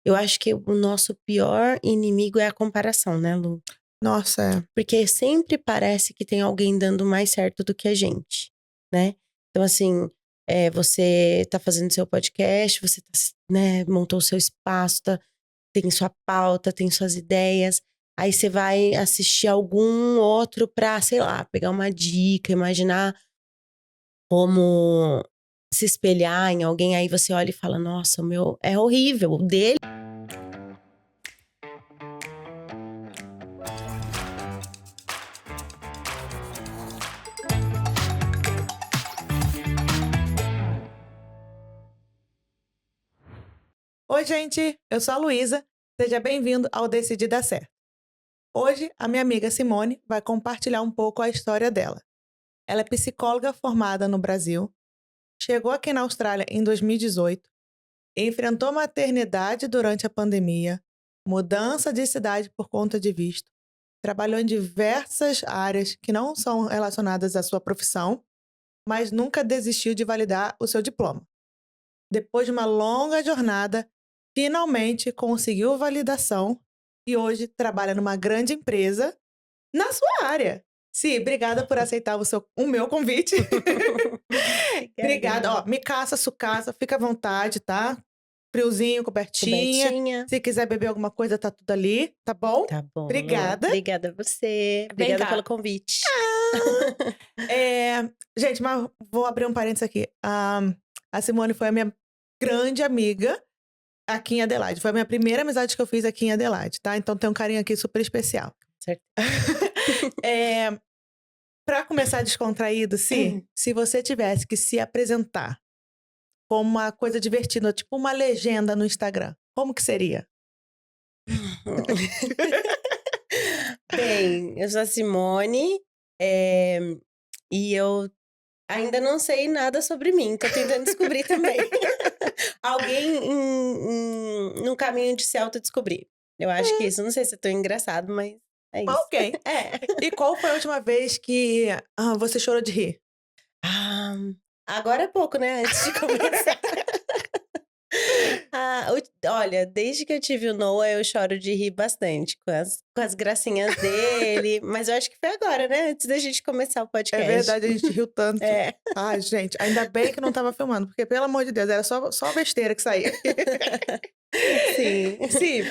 Eu acho que o nosso pior inimigo é a comparação, né, Lu? Nossa, é. Porque sempre parece que tem alguém dando mais certo do que a gente, né? Então, assim, você tá fazendo seu podcast, você tá, né, montou o seu espaço, tem sua pauta, tem suas ideias. Aí você vai assistir algum outro pra, sei lá, pegar uma dica, imaginar como se espelhar em alguém. Aí você olha e fala, nossa, o meu é horrível, o dele. Oi, gente, eu sou a Luísa. Seja bem-vindo ao Decidi Dar Certo. Hoje, a minha amiga Simone vai compartilhar um pouco a história dela. Ela é psicóloga formada no Brasil, chegou aqui na Austrália em 2018, enfrentou maternidade durante a pandemia, mudança de cidade por conta de visto, trabalhou em diversas áreas que não são relacionadas à sua profissão, mas nunca desistiu de validar o seu diploma. Depois de uma longa jornada, finalmente conseguiu validação e hoje trabalha numa grande empresa na sua área. Sim, obrigada por aceitar o meu convite. Obrigada. Ó, me caça, sucaça, fica à vontade, tá? Friozinho, cobertinha. Cobertinha. Se quiser beber alguma coisa, tá tudo ali, tá bom? Tá bom, Lu. Obrigada. Obrigada a você. Vem Obrigada pelo cá. convite. Gente, mas vou abrir um parênteses aqui. A Simone foi a minha grande amiga aqui em Adelaide. Foi a minha primeira amizade que eu fiz aqui em Adelaide, tá? Então tem um carinho aqui super especial. Certo. Pra começar descontraído, se você tivesse que se apresentar como uma coisa divertida, tipo uma legenda no Instagram, como que seria? Bem, eu sou a Simone, e eu ainda não sei nada sobre mim, tô tentando descobrir também. Alguém num caminho de se autodescobrir. Eu acho que isso, não sei se é tão engraçado, mas é isso. Ok. É. E qual foi a última vez que você chorou de rir? Ah, agora é pouco, né, antes de começar. Olha, desde que eu tive o Noah, eu choro de rir bastante com as gracinhas dele, mas eu acho que foi agora, né, antes da gente começar o É podcast. verdade, a gente riu tanto. É. Ai, gente, ainda bem que não estava filmando, porque pelo amor de Deus, era só besteira que saía. Sim. Sim,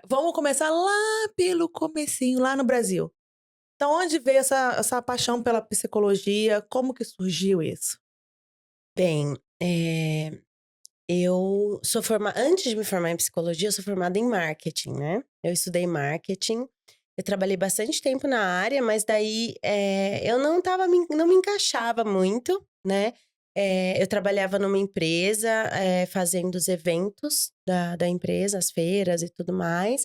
vamos começar lá pelo comecinho, lá no Brasil. Então, onde veio essa paixão pela psicologia? Como que surgiu isso? Bem, eu sou formada antes de me formar em psicologia, eu sou formada em marketing, né. Eu estudei marketing, eu trabalhei bastante tempo na área, mas daí, eu não me encaixava muito, né. Eu trabalhava numa empresa, fazendo os eventos da empresa, as feiras e tudo mais,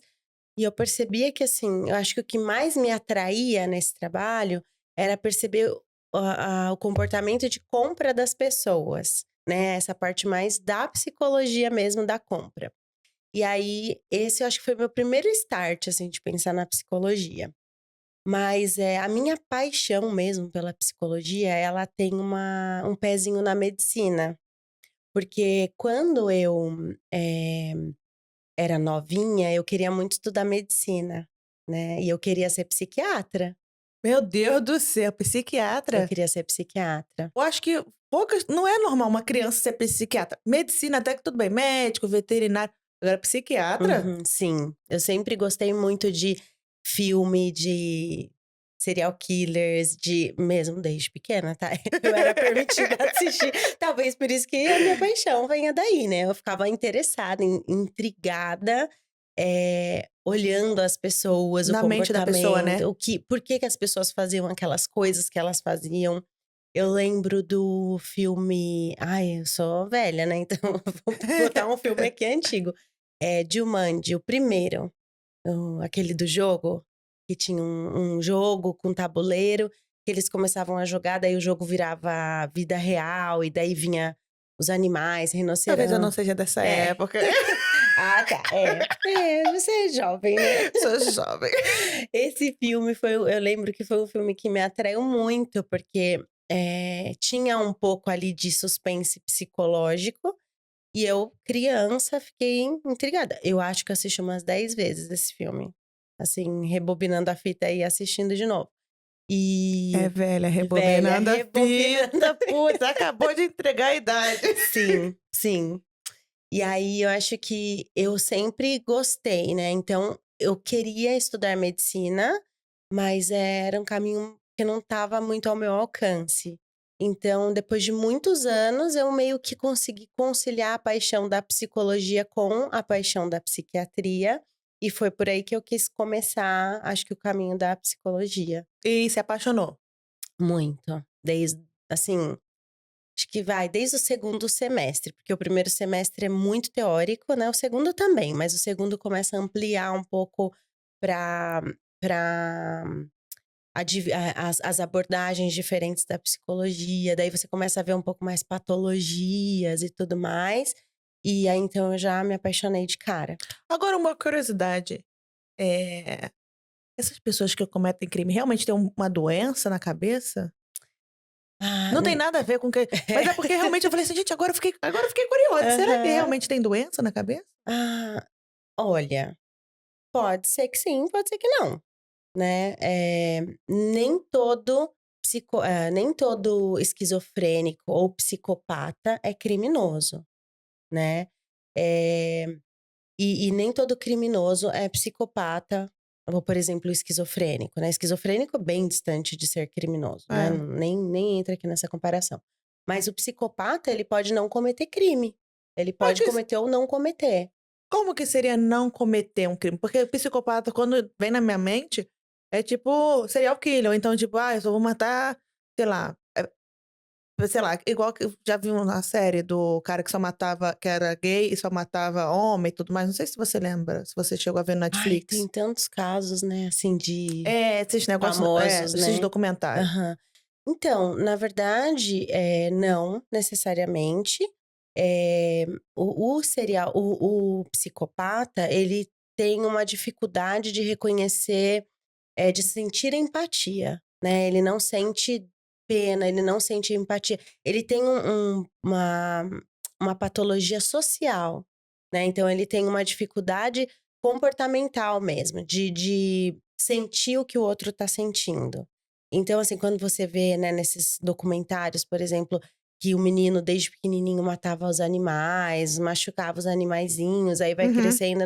e eu percebia que, assim, eu acho que o que mais me atraía nesse trabalho era perceber o comportamento de compra das pessoas, né, essa parte mais da psicologia mesmo da compra. E aí, esse eu acho que foi meu primeiro start, assim, de pensar na psicologia. Mas, a minha paixão mesmo pela psicologia, ela tem um pezinho na medicina, porque quando eu, eh, era novinha, eu queria muito estudar medicina, né, e eu queria ser psiquiatra. Meu Deus do céu, Eu psiquiatra? queria ser psiquiatra. Eu acho que poucas não é normal uma criança ser psiquiatra. Medicina até que tudo bem, médico, veterinário, agora psiquiatra? Uhum, sim. Eu sempre gostei muito de filme de serial killers, mesmo desde pequena, tá. Eu era permitida assistir, talvez por isso que a minha paixão venha daí, né. Eu ficava interessada, intrigada, olhando as pessoas, o Na mente da pessoa, comportamento, né? por que que as pessoas faziam aquelas coisas que elas faziam. Eu lembro do filme, ai, eu sou velha, né, então vou botar um filme aqui antigo. Jumanji, o primeiro, aquele do jogo, que tinha um jogo com tabuleiro, que eles começavam a jogar, daí o jogo virava vida real, e daí vinha os animais, Talvez eu não rinoceronte. seja dessa É. época. Ah, tá, é. É, você é jovem, né. Sou jovem. Esse filme eu lembro que foi um filme que me atraiu muito, porque, tinha um pouco ali de suspense psicológico, E eu, criança, fiquei intrigada. Eu acho que eu assisti umas 10 vezes esse filme. Assim, rebobinando a fita e assistindo de novo. É E velha, velha, rebobinando a rebobinando a fita. Putz, acabou de entregar a idade. sim, sim. E aí eu acho que eu sempre gostei, né, então eu queria estudar medicina, mas era um caminho que não estava muito ao meu alcance. Então, depois de muitos anos, eu meio que consegui conciliar a paixão da psicologia com a paixão da psiquiatria, e foi por aí que eu quis começar, acho que o caminho da psicologia. E se apaixonou. Muito, desde assim, acho que vai desde o segundo semestre, porque o primeiro semestre é muito teórico, né, o segundo também, mas o segundo começa a ampliar um pouco para as abordagens diferentes da psicologia, daí você começa a ver um pouco mais patologias e tudo mais, e aí então eu já me apaixonei de cara. Agora, uma curiosidade. É, essas pessoas que cometem crime realmente têm uma doença na cabeça? Ah, Não tem nada a ver com que. Mas é porque realmente eu falei assim, gente, agora eu fiquei curiosa. Será que aham. realmente tem doença na cabeça? Ah, olha, pode ser que sim, pode ser que não. Né, nem todo esquizofrênico ou psicopata é criminoso, né. Eh, e nem todo criminoso é psicopata, ou, por exemplo, esquizofrênico, né. Esquizofrênico é bem distante de ser criminoso, né, É. nem entra aqui nessa comparação. Mas o psicopata, ele pode não cometer crime, ele Mas pode cometer ou não cometer. como que seria não cometer um crime? Porque o psicopata, quando vem na minha mente, é tipo serial killer. Ou então, tipo, eu só vou matar, sei lá. Sei lá, igual que eu já vi uma série do cara que só matava, que era gay e só matava homem e tudo mais. Não sei se você lembra, se você chegou a ver no Ai, tem Netflix. tantos casos, né, assim, de É, esses negócios, famosos, esses né. documentários. Aham. Então, na verdade, não necessariamente. O psicopata, ele tem uma dificuldade de reconhecer, de sentir empatia, né, ele não sente pena, ele não sente empatia. Ele tem uma patologia social, né, então ele tem uma dificuldade comportamental mesmo, de sentir o que o outro tá sentindo. Então, assim, quando você vê, né, nesses documentários, por exemplo, que o menino desde pequenininho matava os animais, machucava os animaizinhos, aí vai Uhum. crescendo,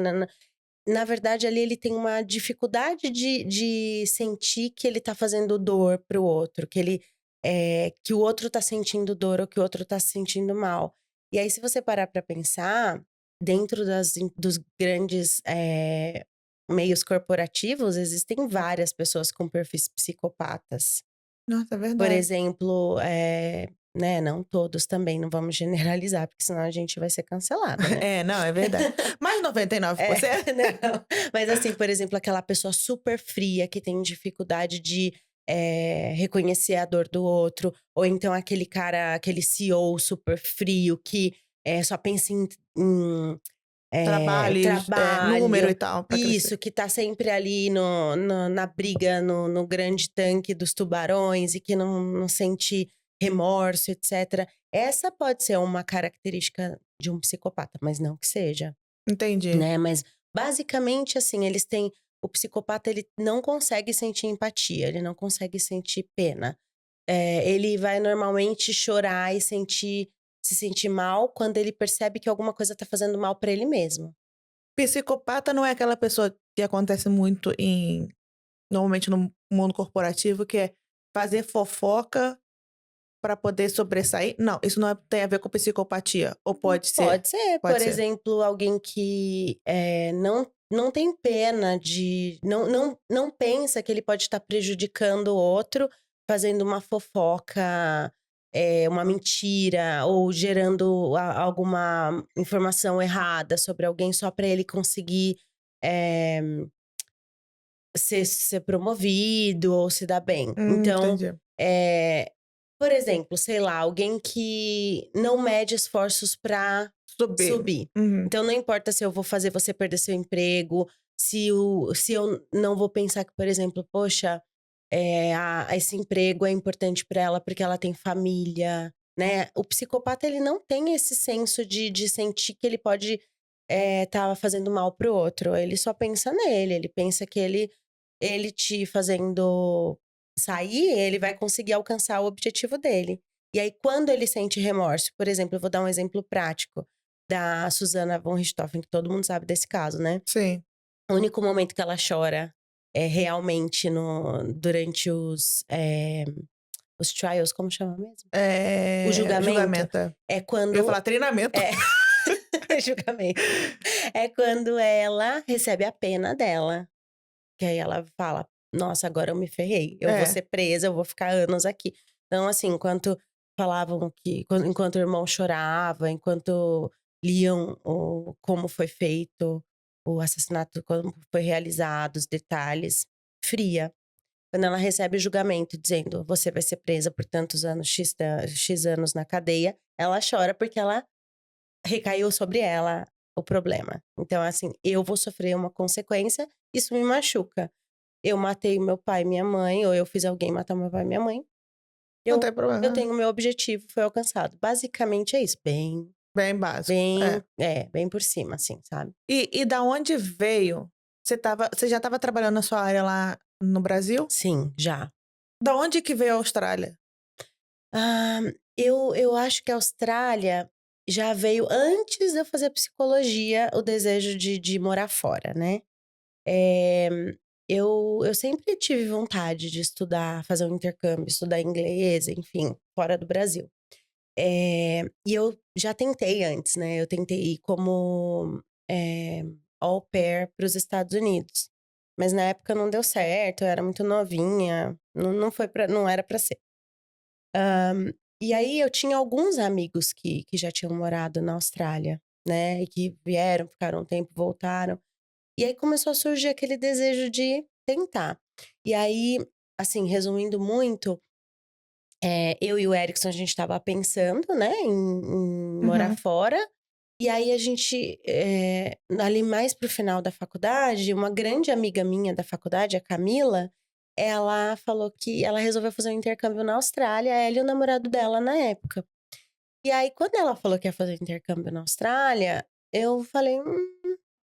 na verdade, ali ele tem uma dificuldade de sentir que ele tá fazendo dor para o outro, que o outro tá sentindo dor ou que o outro tá se sentindo mal. E aí, se você parar pra pensar, dentro dos grandes, meios corporativos, existem várias pessoas com perfis psicopatas. Nossa, é Por verdade. exemplo, né, não todos também, não vamos generalizar, porque senão a gente vai ser cancelada, né. É, não, é verdade. Mas É, 99%. não. Mas assim, por exemplo, aquela pessoa super fria que tem dificuldade de, reconhecer a dor do outro, ou então aquele cara, aquele CEO super frio que, só pensa em, Trabalhos, número e trabalho. tal, pra Isso, crescer. que tá sempre ali na briga, no grande tanque dos tubarões e que não sente remorso, etcétera. Essa pode ser uma característica de um psicopata, mas não que seja. Entendi. Né, mas basicamente, assim, eles têm o psicopata, ele não consegue sentir empatia, ele não consegue sentir pena. Ele vai normalmente chorar e se sentir mal quando ele percebe que alguma coisa tá fazendo mal pra ele mesmo. Psicopata não é aquela pessoa que acontece muito normalmente no mundo corporativo, que é fazer fofoca pra poder sobressair? Não, isso não tem a ver com psicopatia, ou pode ser? Pode ser, Pode por ser. exemplo, alguém que, não tem pena de não pensa que ele pode estar prejudicando o outro, fazendo uma fofoca, uma mentira ou gerando alguma informação errada sobre alguém só para ele conseguir, eh, ser promovido ou se dar bem. Então, Entendi. eh, por exemplo, sei lá, alguém que não mede esforços para Subir. subir. Uhum. Então não importa se eu vou fazer você perder seu emprego, se eu não vou pensar que, por exemplo, poxa, esse emprego é importante para ela porque ela tem família, né? O psicopata, ele não tem esse senso de sentir que ele pode tá fazendo mal pro outro. Ele só pensa nele, ele pensa que ele te fazendo sair, ele vai conseguir alcançar o objetivo dele. E aí, quando ele sente remorso, por exemplo, eu vou dar um exemplo prático da Susana von Richthofen, que todo mundo sabe desse caso, né? Sim. O único momento que ela chora realmente durante os trials, como chama mesmo? O julgamento. Julgamento. É Eu ia quando. falar treinamento. Julgamento. É quando ela recebe a pena dela. Que aí ela fala: nossa, agora eu me ferrei. Eu vou ser presa, eu vou ficar anos aqui. Então, assim, enquanto falavam enquanto o irmão chorava, enquanto liam como foi feito o assassinato, como foi realizado, os detalhes, fria. Quando ela recebe o julgamento dizendo: você vai ser presa por tantos anos, X anos na cadeia, ela chora porque ela recaiu sobre ela o problema. Então, assim, eu vou sofrer uma consequência, isso me machuca. Eu matei meu pai e minha mãe, ou eu fiz alguém matar meu pai e minha mãe. Não tem problema. Eu tenho o meu objetivo, foi alcançado. Basicamente é isso, bem básico. bem por cima, assim, sabe? E da onde veio? Você já estava trabalhando na sua área lá no Brasil? Sim, já. Da onde que veio a Austrália? Eu acho que a Austrália já veio antes de eu fazer psicologia, o desejo de morar fora, né? Eu sempre tive vontade de estudar, fazer um intercâmbio, estudar inglês, enfim, fora do Brasil. E eu já tentei antes, né? Eu tentei ir como au pair para os Estados Unidos. Mas na época não deu certo, eu era muito novinha, não era para ser. E aí eu tinha alguns amigos que já tinham morado na Austrália, né? E que vieram, ficaram um tempo, voltaram. E aí começou a surgir aquele desejo de tentar. E aí, assim, resumindo muito, eu e o Erickson, a gente estava pensando, né, em morar fora. E aí a gente, ali mais pro final da faculdade, uma grande amiga minha da faculdade, a Camila, ela falou que ela resolveu fazer um intercâmbio na Austrália, ela e o namorado dela na época. E aí, quando ela falou que ia fazer intercâmbio na Austrália, eu falei,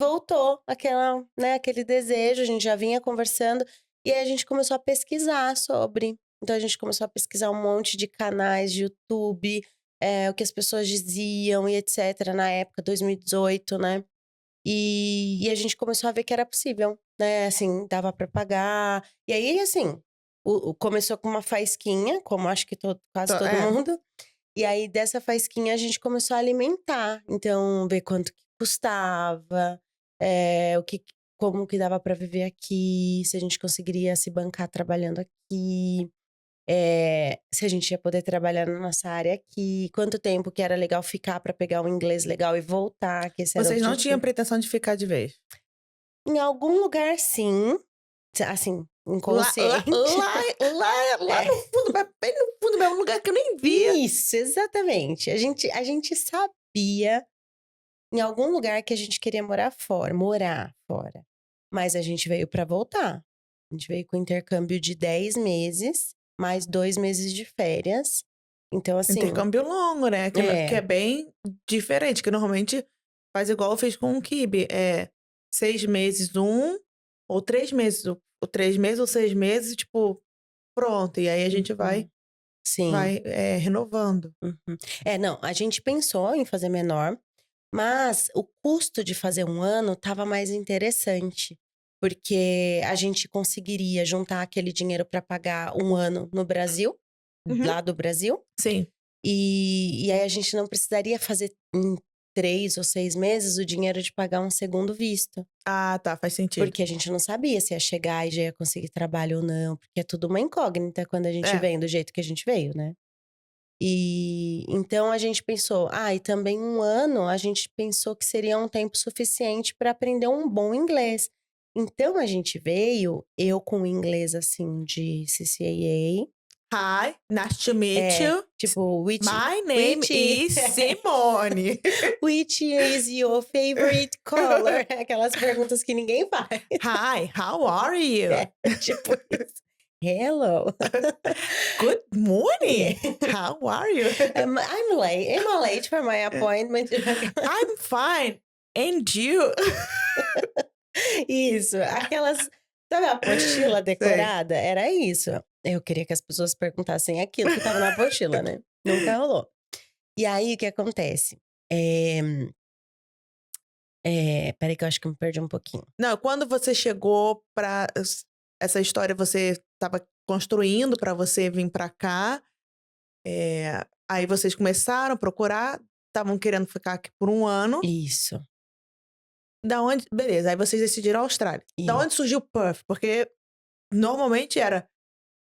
voltou aquele desejo, a gente já vinha conversando, e aí a gente começou a pesquisar sobre. Então a gente começou a pesquisar um monte de canais de YouTube, o que as pessoas diziam e etc. Na época, 2018, né? E a gente começou a ver que era possível, né? Assim, dava pra pagar. E aí, assim, começou com uma faísquinha, como acho que quase todo mundo. E aí, dessa faísquinha, a gente começou a alimentar. Então, ver quanto que custava, como que dava pra viver aqui, se a gente conseguiria se bancar trabalhando aqui, se a gente ia poder trabalhar na nossa área aqui, quanto tempo que era legal ficar pra pegar um inglês legal e voltar, que esse era o Vocês não objetivo. tinham pretensão de ficar de vez? Em algum lugar, sim. Assim, inconsciente. Lá no fundo, bem no fundo mesmo, um lugar que eu nem via. Isso, exatamente. A gente sabia em algum lugar que a gente queria morar fora. Mas a gente veio pra voltar. A gente veio com intercâmbio de 10 meses, mais 2 meses de férias. Então, assim... Intercâmbio longo, né? Que é bem diferente, que normalmente faz igual eu fiz com o Kibe. 6 meses ou 3 meses. Ou 3 meses ou 6 meses, tipo, pronto. E aí a gente vai renovando. Não, a gente pensou em fazer menor, mas o custo de fazer um ano tava mais interessante. Porque a gente conseguiria juntar aquele dinheiro para pagar um ano no Brasil, lá do Brasil. Sim. E aí a gente não precisaria fazer em 3 ou 6 meses o dinheiro de pagar um segundo visto. Ah, tá, faz sentido. Porque a gente não sabia se ia chegar e já ia conseguir trabalho ou não. Porque é tudo uma incógnita quando a gente vem do jeito que a gente veio, né? E então a gente pensou, e também um ano a gente pensou que seria um tempo suficiente para aprender um bom inglês. Então a gente veio, eu com inglês assim de CCAA. Hi, nice to meet you. Tipo, My name is Simone. Which is your favorite color? Aquelas perguntas que ninguém faz. Hi, how are you? Tipo isso. Hello. Good morning. How are you? I'm late. Am I late for my appointment? I'm fine. And you? Isso, aquelas. Sabe a apostila Sei. decorada? Era isso. Eu queria que as pessoas perguntassem aquilo que tava na apostila, né? Nunca rolou. E aí, o que acontece? Peraí que eu acho que eu me perdi um pouquinho. Não, quando você chegou pra essa história, você estava construindo pra você vir pra cá. Aí vocês começaram a procurar, estavam querendo ficar aqui por 1 ano. Isso. Da onde beleza, aí vocês decidiram a Austrália. Da onde surgiu Perth? Porque normalmente era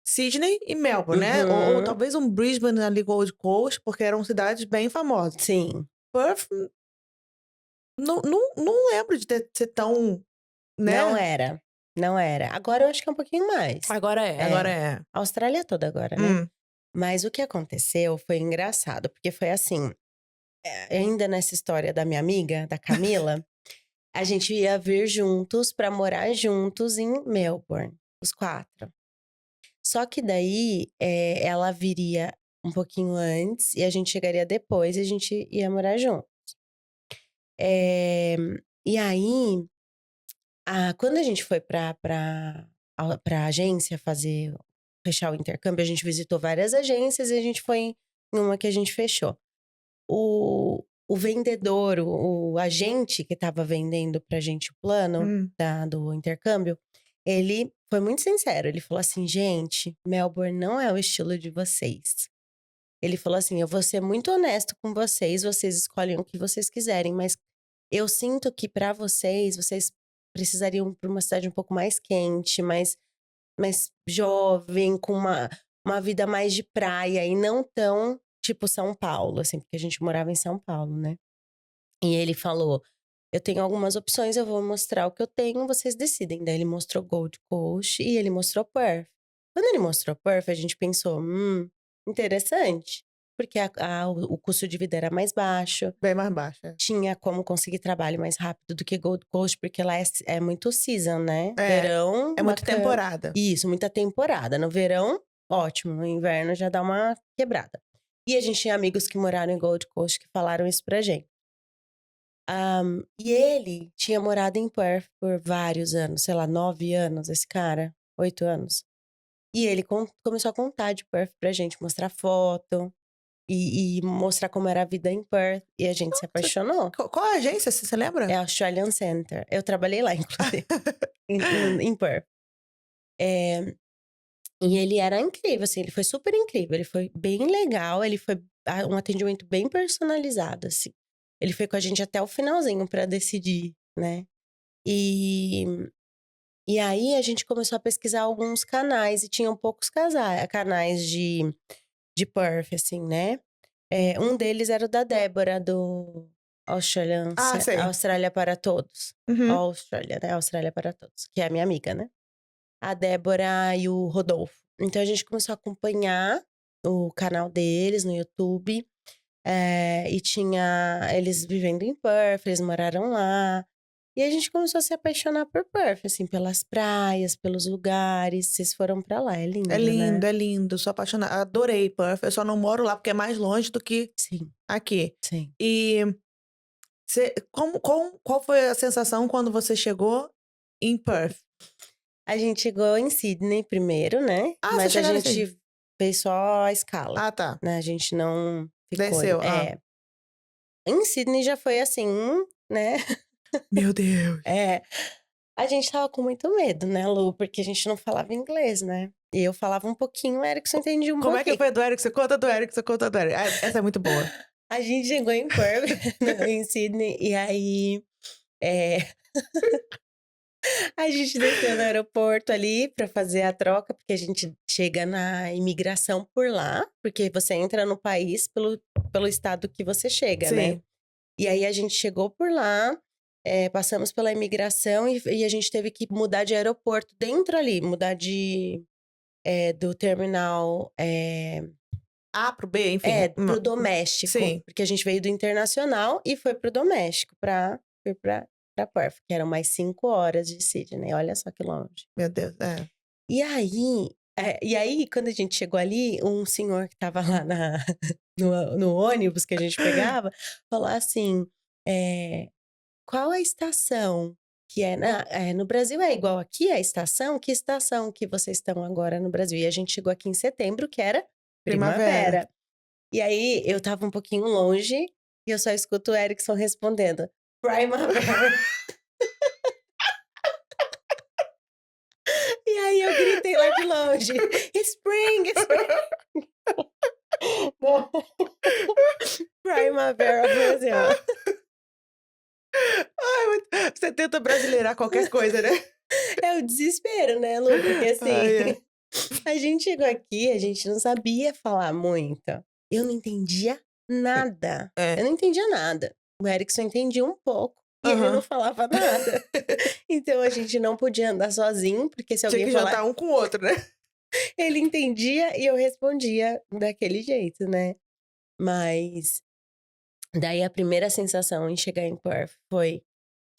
Sydney e Melbourne, né? Ou Uhum. talvez um Brisbane ali, Gold Coast, porque eram cidades bem famosas. Sim. Perth, não lembro de ser tão, né? Não era. Não era. Agora eu acho que é um pouquinho mais. Agora é. A Austrália toda agora, né? Hum. Mas o que aconteceu foi engraçado, porque foi assim, ainda nessa história da minha amiga, da Camila, a gente ia vir juntos pra morar juntos em Melbourne, os 4. Só que daí, ela viria um pouquinho antes e a gente chegaria depois e a gente ia morar juntos. E aí, quando a gente foi pra agência fechar o intercâmbio, a gente visitou várias agências e a gente foi em uma que a gente fechou. O vendedor, o agente que estava vendendo pra gente o plano do intercâmbio, ele foi muito sincero. Ele falou assim, gente, Melbourne não é o estilo de vocês. Ele falou assim, eu vou ser muito honesto com vocês escolhem o que vocês quiserem, mas eu sinto que pra vocês precisariam ir pra uma cidade um pouco mais quente, mais jovem, com uma vida mais de praia e não tão tipo São Paulo, assim, porque a gente morava em São Paulo, né? E ele falou, eu tenho algumas opções, eu vou mostrar o que eu tenho, vocês decidem. Daí ele mostrou Gold Coast e ele mostrou Perth. Quando ele mostrou Perth, a gente pensou, interessante. Porque o custo de vida era mais baixo. Bem mais baixo. Tinha como conseguir trabalho mais rápido do que Gold Coast, porque lá é muito season, né? É, Verão, é muito bacana. temporada. Isso, muita temporada. No verão, ótimo. No inverno já dá uma quebrada. E a gente tinha amigos que moraram em Gold Coast que falaram isso pra gente. E ele tinha morado em Perth por vários anos, sei lá, 9 anos, esse cara, 8 anos. E ele começou a contar de Perth pra gente, mostrar foto e mostrar como era a vida em Perth. E a gente se apaixonou. Qual a agência, você lembra? É a Australian Center. Eu trabalhei lá, inclusive, em Perth. E ele era incrível, assim, ele foi super incrível. Ele foi bem legal, ele foi um atendimento bem personalizado, assim. Ele foi com a gente até o finalzinho pra decidir, né? E aí a gente começou a pesquisar alguns canais e tinham poucos canais de Perth, assim, né? Um deles era o da Débora, do Sei. Austrália para Todos. Austrália, né? Austrália para Todos, que é a minha amiga, né? A Débora e o Rodolfo. Então a gente começou a acompanhar o canal deles no YouTube. E tinha eles vivendo em Perth, eles moraram lá. E a gente começou a se apaixonar por Perth, assim, pelas praias, pelos lugares. Vocês foram pra lá, é lindo, É lindo, né? é lindo. Sou apaixonada. Adorei Perth. Eu só não moro lá porque é mais longe do que Sim, aqui. sim. E qual foi a sensação quando você chegou em Perth? A gente chegou em Sydney primeiro, né? Vocês Mas a chegaram em Sydney? gente fez só a escala, Tá. né? A gente não ficou. Desceu. Em Sydney já foi assim, né? Meu Deus. A gente tava com muito medo, né, Lu? Porque a gente não falava inglês, né? E eu falava um pouquinho, o Erickson entendia um Como pouquinho. é que foi do Erickson? Conta do Erickson, conta do Erickson. Essa é muito boa. A gente chegou em Perth, em Sydney, e aí a gente desceu no aeroporto ali pra fazer a troca, porque a gente chega na imigração por lá, porque você entra no país pelo estado que você chega, né? Sim. E aí a gente chegou por lá, passamos pela imigração e a gente teve que mudar de aeroporto dentro ali, mudar do terminal. A pro B, enfim. Pro doméstico. Sim. Porque a gente veio do internacional e foi pro doméstico pra ir pra Perth, que eram mais 5 horas de Sydney. Olha só que longe. Meu Deus, E aí, E aí, quando a gente chegou ali, um senhor que tava lá no ônibus que a gente pegava, falou assim, qual a estação que no Brasil é igual aqui a estação? Que estação que vocês estão agora no Brasil? E a gente chegou aqui em setembro, que era Primavera. primavera. E aí, eu tava um pouquinho longe e eu só escuto o Erickson respondendo, primavera. E aí, eu gritei lá de longe, spring, spring. Não. Primavera, foi assim, ó. Você tenta brasileirar qualquer coisa, né? É o desespero, né, Lu? Porque assim, É. a gente chegou aqui, a gente não sabia falar muito. Eu não entendia nada. É. Eu não entendia nada. O Erickson entendia um pouco e ele não falava nada. Então a gente não podia andar sozinho, porque se Tinha alguém que falar, jantar um com o outro, né? ele entendia e eu respondia daquele jeito, né? Mas daí a primeira sensação em chegar em Perth foi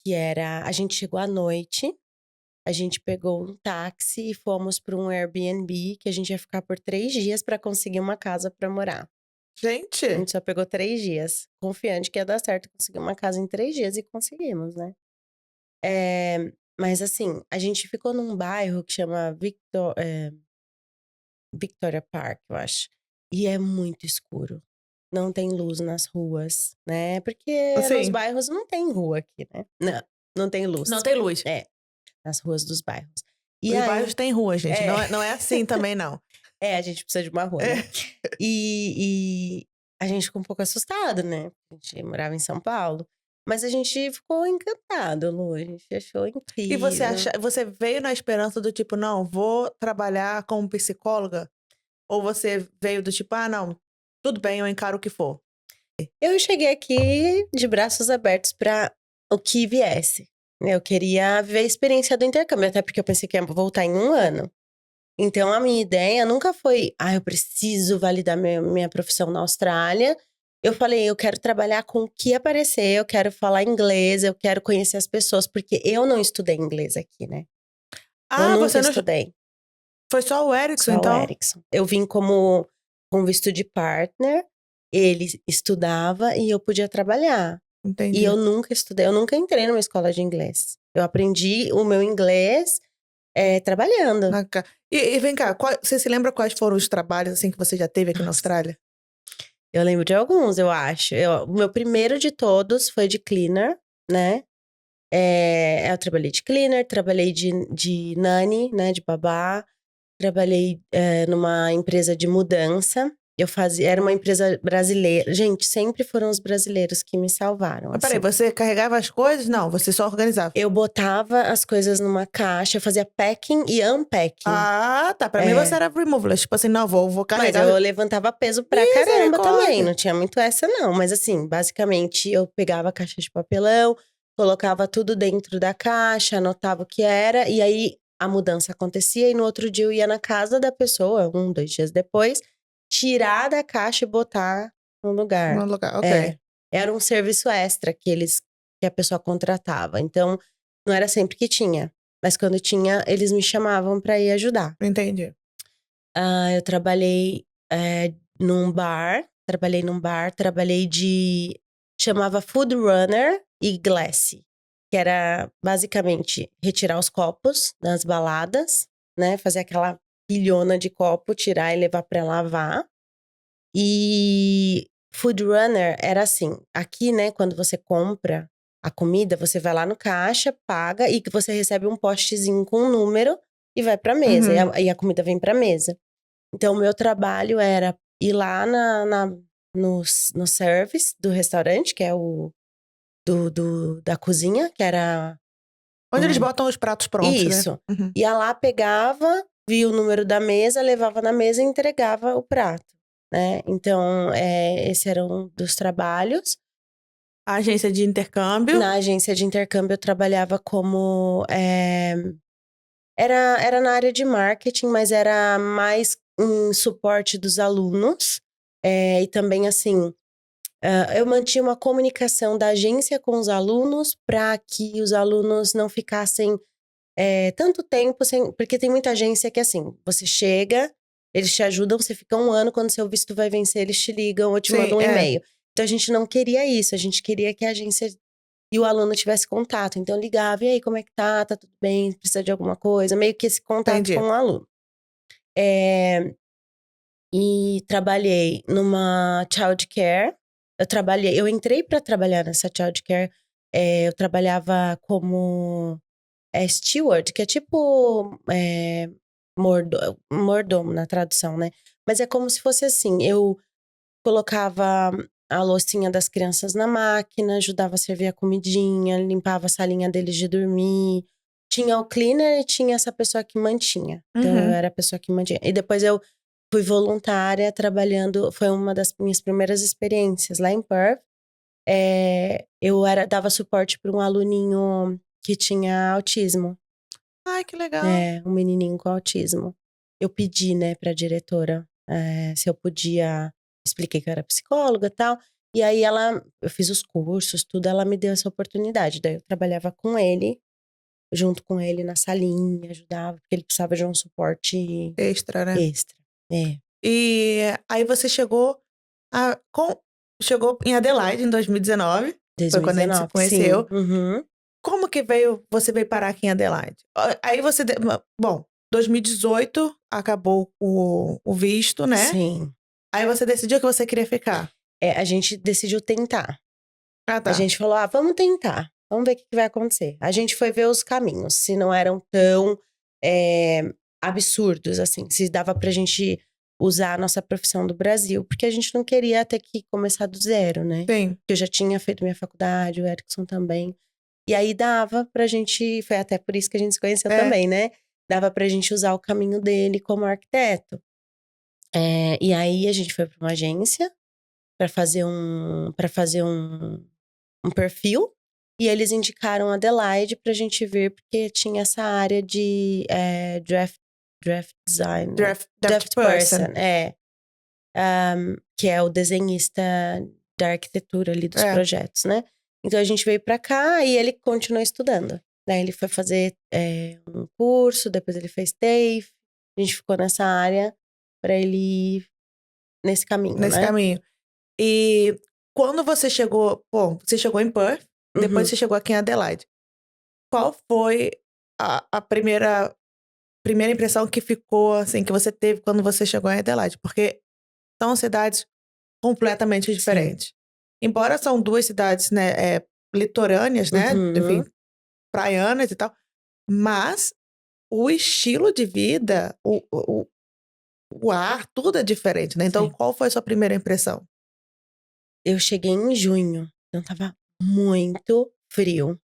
que a gente chegou à noite. A gente pegou um táxi e fomos para um Airbnb que a gente ia ficar por 3 dias para conseguir uma casa para morar. A Gente, gente só pegou 3 dias, confiante que ia dar certo conseguir uma casa em 3 dias e conseguimos, né. Mas assim, a gente ficou num bairro que chama Victoria Park, eu acho, e é muito escuro. Não tem luz nas ruas, né, porque nos assim, bairros não tem rua aqui, né. Não tem luz. não tem luz. É, nas ruas dos bairros. E Os aí bairros têm rua, gente. é. Não é assim também, não. A gente precisa de uma rua, né. É. E a gente ficou um pouco assustado, né, a gente morava em São Paulo, mas a gente ficou encantado, Lu, a gente achou E incrível. você veio na esperança do tipo, não, vou trabalhar como psicóloga? Ou você veio do tipo, ah, não, tudo bem, eu encaro o que for? Eu cheguei aqui de braços abertos para o que viesse, né, eu queria viver a experiência do intercâmbio, até porque eu pensei que ia voltar em 1 ano. Então a minha ideia nunca foi: "Ah, eu preciso validar minha profissão na Austrália". Eu falei: "Eu quero trabalhar com o que aparecer, eu quero falar inglês, eu quero conhecer as pessoas", porque eu não estudei inglês aqui, né. Eu Ah, nunca você não. estudei, Foi só o Erickson, só o então? Erickson. Eu vim como com visto de partner, ele estudava e eu podia trabalhar. E eu Entendi. nunca estudei, eu nunca entrei numa escola de inglês. Eu aprendi o meu inglês, trabalhando. E vem cá, você se lembra quais foram os trabalhos assim que você já teve aqui na Nossa. Austrália? Eu lembro de alguns, eu acho. O meu primeiro de todos foi de cleaner, né. Eu trabalhei de cleaner, trabalhei de nanny, né, de babá. Trabalhei, numa empresa de mudança. Era uma empresa brasileira. Gente, sempre foram os brasileiros que me salvaram, Mas peraí, assim. você carregava as coisas? Não, você só organizava. Eu botava as coisas numa caixa, eu fazia packing e unpacking. Ah, tá. Pra mim você É. era removalist. Tipo assim, não, vou Mas carregar. eu levantava peso pra caramba também, Misericórdia. não tinha muito essa não. Mas assim, basicamente eu pegava a caixa de papelão, colocava tudo dentro da caixa, anotava o que era, e aí a mudança acontecia e no outro dia eu ia na casa da pessoa, 1, 2 dias depois, tirar da caixa e botar no No lugar. lugar, ok. Era um serviço extra que a pessoa contratava, então não era sempre que tinha, mas quando tinha, eles me chamavam pra ir ajudar. Entendi. Eu trabalhei, trabalhei chamava Food Runner e Glassy, que era basicamente retirar os copos das baladas, né, fazer aquela pilhona de copo, tirar e levar pra lavar. E Food Runner era assim, aqui, né, quando você compra a comida, você vai lá no caixa, paga e que você recebe um postezinho com um número e vai pra mesa, Uhum. e a comida vem pra mesa. Então, o meu trabalho era ir lá no service do restaurante, que é o da cozinha, que era Onde eles um botam os pratos prontos, né? isso. Uhum. Ia lá, pegava, via o número da mesa, levava na mesa e entregava o prato, né. Então, esse era um dos trabalhos. A agência de intercâmbio. Na agência de intercâmbio, eu trabalhava como, era na área de marketing, mas era mais em suporte dos alunos. E também, assim, eu mantinha uma comunicação da agência com os alunos para que os alunos não ficassem tanto tempo sem... Porque tem muita agência que assim, você chega, eles te ajudam, você fica 1 ano, quando seu visto vai vencer, eles te ligam ou te Sim, mandam um e-mail. Então a gente não queria isso, a gente queria que a agência e o aluno tivesse contato. Então eu ligava, e aí, como é que tá? Tá tudo bem? Precisa de alguma coisa? Meio que esse contato com entendi. o aluno. E trabalhei numa childcare. Eu entrei para trabalhar nessa childcare. Eu trabalhava como steward, que é tipo mordomo na tradução, né? Mas é como se fosse assim, eu colocava a loucinha das crianças na máquina, ajudava a servir a comidinha, limpava a salinha deles de dormir. Tinha o cleaner e tinha essa pessoa que mantinha. Então eu Uhum. era a pessoa que mantinha. E depois eu fui voluntária trabalhando, foi uma das minhas primeiras experiências lá em Perth. Dava suporte para um aluninho que tinha autismo. Ai, que legal. Um menininho com autismo. Eu pedi, né, pra diretora, se eu podia... Expliquei que eu era psicóloga e tal. E aí eu fiz os cursos, tudo, ela me deu essa oportunidade. Daí eu trabalhava com ele, junto com ele na salinha, ajudava, porque ele precisava de um suporte Extra, né? extra. E aí você chegou chegou em Adelaide em 2019, foi quando a gente se 2019, sim. conheceu. Uhum. Como que você veio parar aqui em Adelaide? Aí bom, 2018 acabou o visto, né? Sim. Aí você decidiu que você queria ficar. A gente decidiu tentar. Ah, A tá. gente falou, vamos tentar. Vamos ver o que vai acontecer. A gente foi ver os caminhos, se não eram tão absurdos, assim. Se dava pra gente usar a nossa profissão do Brasil. Porque a gente não queria ter que começar do zero, né? Sim. Porque eu já tinha feito minha faculdade, o Erickson também. E aí dava pra gente... Foi até por isso que a gente se conheceu também, né? Dava pra gente usar o caminho dele como arquiteto. E aí a gente foi pra uma agência pra fazer um perfil, e eles indicaram Adelaide pra gente ver, porque tinha essa área de draft design, né? Draft person. Que é o desenhista da arquitetura ali dos projetos, né? Então a gente veio pra cá e ele continuou estudando. Daí ele foi fazer um curso, depois ele fez TAFE, a gente ficou nessa área pra ele ir nesse caminho, Nesse né? caminho. E quando você chegou, você chegou em Perth, depois Uhum. você chegou aqui em Adelaide. Qual foi a primeira impressão que ficou, assim, que você teve quando você chegou em Adelaide? Porque são cidades completamente diferentes. Embora são 2 cidades, né, litorâneas, né, enfim, Uhum. praianas e tal, mas o estilo de vida, o ar, tudo é diferente, né? Então, Sim. qual foi a sua primeira impressão? Eu cheguei em junho, então tava muito frio.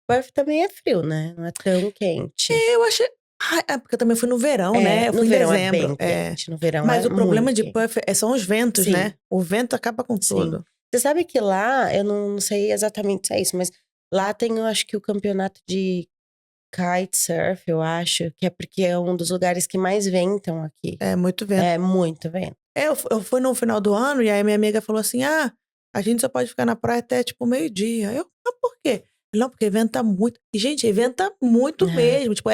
Perth também é frio, né? Não é tão quente. Eu achei. Porque eu também fui no verão, né? Eu No fui em verão é dezembro. bem quente, no verão Mas é o muito problema de quente. Perth são os ventos, né? Sim, O vento acaba com sim. tudo. Você sabe que lá, eu não sei exatamente se é isso, mas lá tem, eu acho que o campeonato de kitesurf, eu acho, que é porque é um dos lugares que mais ventam aqui. É muito vento. É muito vento. Eu fui no final do ano e aí minha amiga falou assim: a gente só pode ficar na praia até tipo meio-dia. Por quê? Não, porque venta muito. E, gente, venta muito Ah, mesmo. Tipo,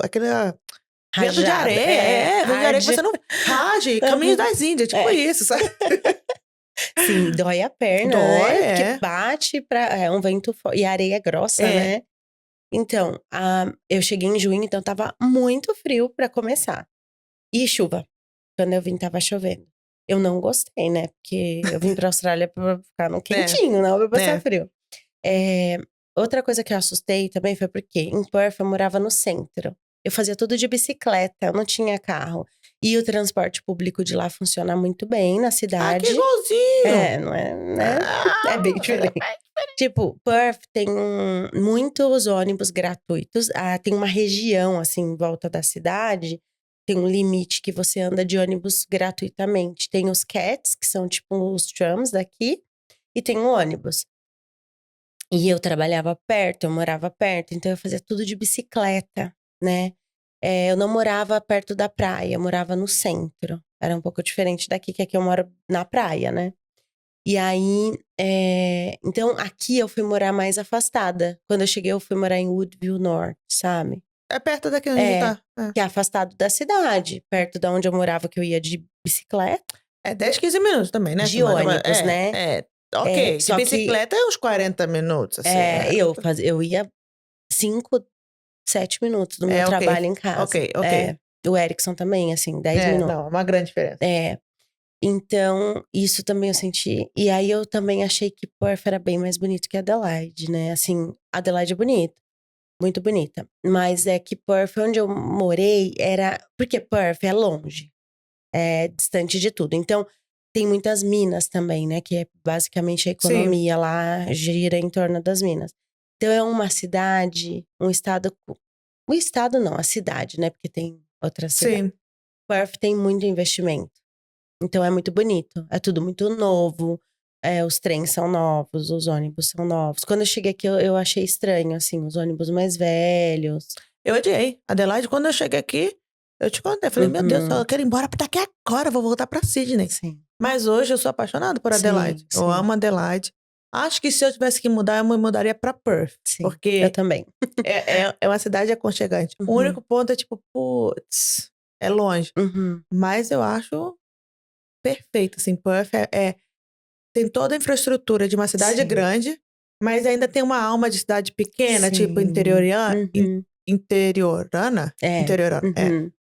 aquele vento de rajada. areia. Vento de areia que Arde. você não. Rage, Caminhos Aham. das Índias, tipo É. isso, sabe? Sim, dói a perna, Dói, né? Porque bate é um vento forte. E a areia é grossa, É. né? Então, eu cheguei em junho, então tava muito frio pra começar. E chuva. Quando eu vim, tava chovendo. Eu não gostei, né? Porque eu vim pra Austrália pra ficar no quentinho, não pra passar É. frio. Outra coisa que eu assustei também foi porque em Perth eu morava no centro. Eu fazia tudo de bicicleta, eu não tinha carro. E o transporte público de lá funciona muito bem na Que cidade. igualzinho! Não é, né? É bem diferente. Tipo, Perth tem muitos ônibus gratuitos. Tem uma região, assim, em volta da cidade. Tem um limite que você anda de ônibus gratuitamente. Tem os CATs, que são tipo os trams daqui. E tem o ônibus. E eu trabalhava perto, eu morava perto. Então, eu fazia tudo de bicicleta, né? Eu não morava perto da praia, eu morava no centro. Era um pouco diferente daqui, que aqui eu moro na praia, né? E aí, então aqui eu fui morar mais afastada. Quando eu cheguei, eu fui morar em Woodville North, sabe? É perto daqui onde a gente tá. que é afastado da cidade, perto da onde eu morava, que eu ia de bicicleta, É 10, 15 minutos também, né, de Simone? ônibus, né? Ok. De Só que bicicleta é uns 40 minutos, assim. eu ia 5, 7 minutos do meu Ok. trabalho em casa. Ok. O Erickson também, assim, 10 minutos. Não, é uma grande diferença. Então, isso também eu senti. E aí eu também achei que Perth era bem mais bonito que Adelaide, né? Assim, Adelaide é bonito, muito bonita. Mas é que Perth, onde eu morei, era. Porque Perth é longe, é distante de tudo. Então, tem muitas minas também, né? Que é basicamente a Sim. economia lá gira em torno das minas. Então, é uma cidade, um estado. O estado não, a cidade, né? Porque tem outras cidades. Sim. Perth tem muito investimento. Então é muito bonito. É tudo muito novo. Os trens são novos, os ônibus são novos. Quando eu cheguei aqui, eu achei estranho, assim, os ônibus mais velhos. Eu odiei. Adelaide, quando eu cheguei aqui, eu te contei. Falei, meu Deus, eu quero ir embora daqui agora, eu vou voltar pra Sydney. Sim. Mas hoje eu sou apaixonada por Adelaide. Sim, Eu sim. amo Adelaide. Acho que se eu tivesse que mudar, eu me mudaria pra Perth. Sim, Porque eu também. é uma cidade aconchegante. O único ponto é tipo, putz, é longe. Mas eu acho perfeito, assim. Perth tem toda a infraestrutura de uma cidade Sim. grande, mas ainda tem uma alma de cidade pequena, tipo Sim. interiorana? Interiorana,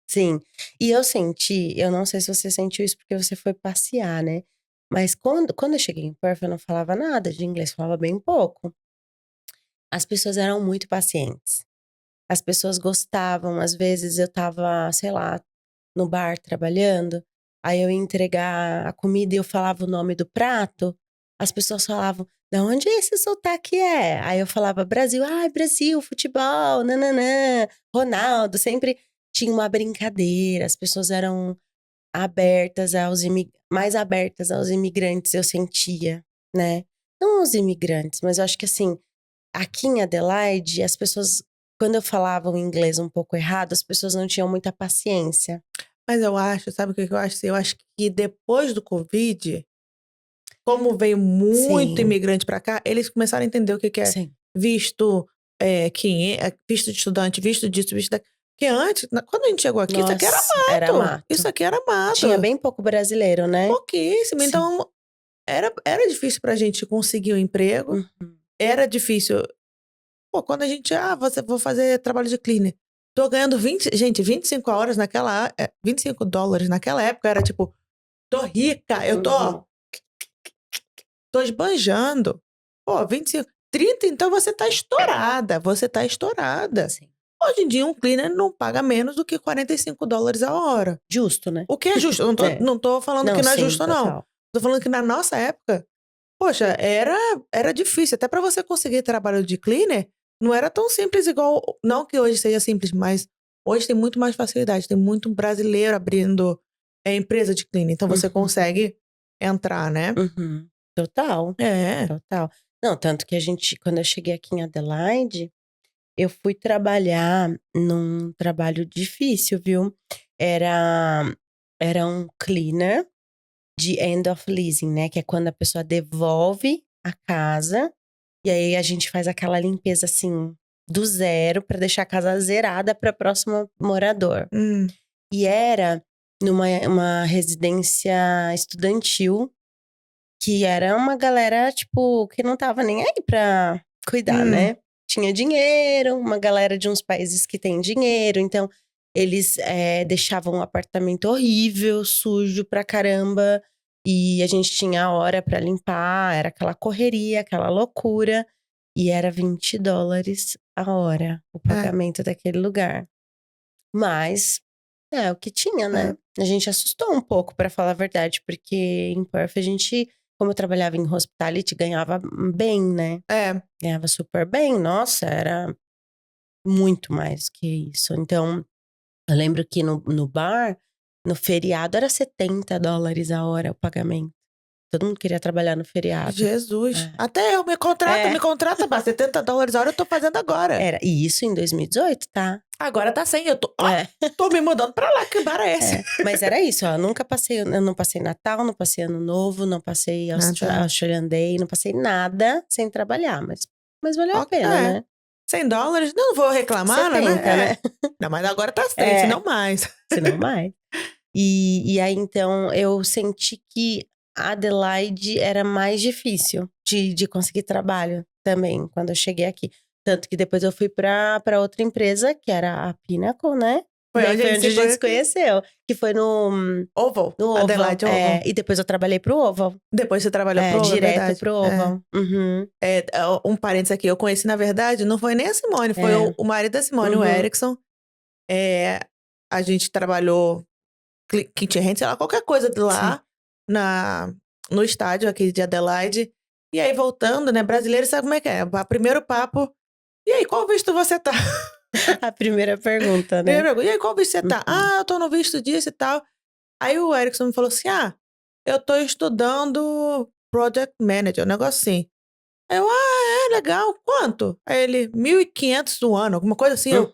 Sim. E eu senti, eu não sei se você sentiu isso porque você foi passear, né? Mas quando eu cheguei em Perth, eu não falava nada de inglês, falava bem pouco. As pessoas eram muito pacientes. As pessoas gostavam, às vezes eu tava, sei lá, no bar trabalhando, aí eu ia entregar a comida e eu falava o nome do prato, as pessoas falavam, da onde esse sotaque é? Aí eu falava, Brasil, Brasil, futebol, nananã, Ronaldo, sempre tinha uma brincadeira, as pessoas eram abertas mais abertas aos imigrantes, eu sentia, né? Não aos imigrantes, mas eu acho que assim, aqui em Adelaide, as pessoas, quando eu falava o inglês um pouco errado, as pessoas não tinham muita paciência. Mas eu acho, sabe o que eu acho? Eu acho que depois do Covid, como veio muito Sim. imigrante pra cá, eles começaram a entender o que é Sim. visto, visto de estudante, visto disso, visto daquilo. Porque antes, quando a gente chegou aqui, isso aqui era Nossa, mato. era mato. Isso aqui era mato. Tinha bem pouco brasileiro, né? Pouquíssimo. Sim. Então, era difícil pra gente conseguir um emprego. Era difícil. Pô, quando a gente, vou fazer trabalho de cleaner. Tô ganhando 25 horas naquela, $25 naquela época, era tipo, tô rica, eu tô esbanjando. Pô, 25, 30, então você tá estourada, Sim. Hoje em dia um cleaner não paga menos do que $45 a hora. Justo, né? O que é justo, eu não tô falando que não é sim, justo não. total. Tô falando que na nossa época, poxa, era difícil. Até pra você conseguir trabalho de cleaner, não era tão simples igual. Não que hoje seja simples, mas hoje tem muito mais facilidade. Tem muito brasileiro abrindo empresa de cleaner. Então você consegue entrar, né? Total. É. Total. Não, tanto que quando eu cheguei aqui em Adelaide, eu fui trabalhar num trabalho difícil, viu? Era um cleaner de end of leasing, né? Que é quando a pessoa devolve a casa e aí a gente faz aquela limpeza assim do zero pra deixar a casa zerada para próximo morador. E era numa uma residência estudantil que era uma galera tipo que não tava nem aí pra cuidar, né? Tinha dinheiro, uma galera de uns países que tem dinheiro, então eles deixavam um apartamento horrível, sujo pra caramba. E a gente tinha a hora pra limpar, era aquela correria, aquela loucura. E era $20 a hora o pagamento daquele lugar. Mas é o que tinha, né? A gente assustou um pouco, pra falar a verdade, porque em Perth a gente, como eu trabalhava em hospitality, ganhava bem, né? Ganhava super bem, nossa, era muito mais que isso. Então, eu lembro que no bar, no feriado, era $70 a hora o pagamento. Todo mundo queria trabalhar no feriado. Jesus. Até eu, me contrata, pá, $70 a hora eu tô fazendo agora. E isso em 2018, tá? Agora tá 100, eu tô me mudando pra lá, que bar é esse? Mas era isso, ó, eu não passei Natal, não passei Ano Novo, não passei Australian Day, não passei nada sem trabalhar, mas valeu a pena, né? $100? Não vou reclamar, 70, né? Não, mas agora tá 100, É. se não mais. Se não mais. E aí, então, eu senti que a Adelaide era mais difícil de conseguir trabalho também, quando eu cheguei aqui. Tanto que depois eu fui pra outra empresa, que era a Pinnacle, né? Foi Daí onde foi onde a gente se conheceu. Que foi no Oval. Oval. Adelaide Oval. E depois eu trabalhei pro Oval. Depois você trabalhou pro Oval, é Direto verdade. pro Oval. Uhum. Um parênteses aqui, eu conheci, na verdade, não foi nem a Simone, foi o marido da Simone, o Erickson. A gente trabalhou Kit Hand, sei lá, qualquer coisa de lá, no estádio aqui de Adelaide. E aí, voltando, né, brasileiro sabe como é que é. Primeiro papo, e aí, qual visto você tá? A primeira pergunta, né? E aí, qual visto você tá? Eu tô no visto disso e tal. Aí o Erickson me falou assim, eu tô estudando Project Manager, um negócio assim. Aí eu, legal, quanto? Aí ele, 1.500 do ano, alguma coisa assim. Eu,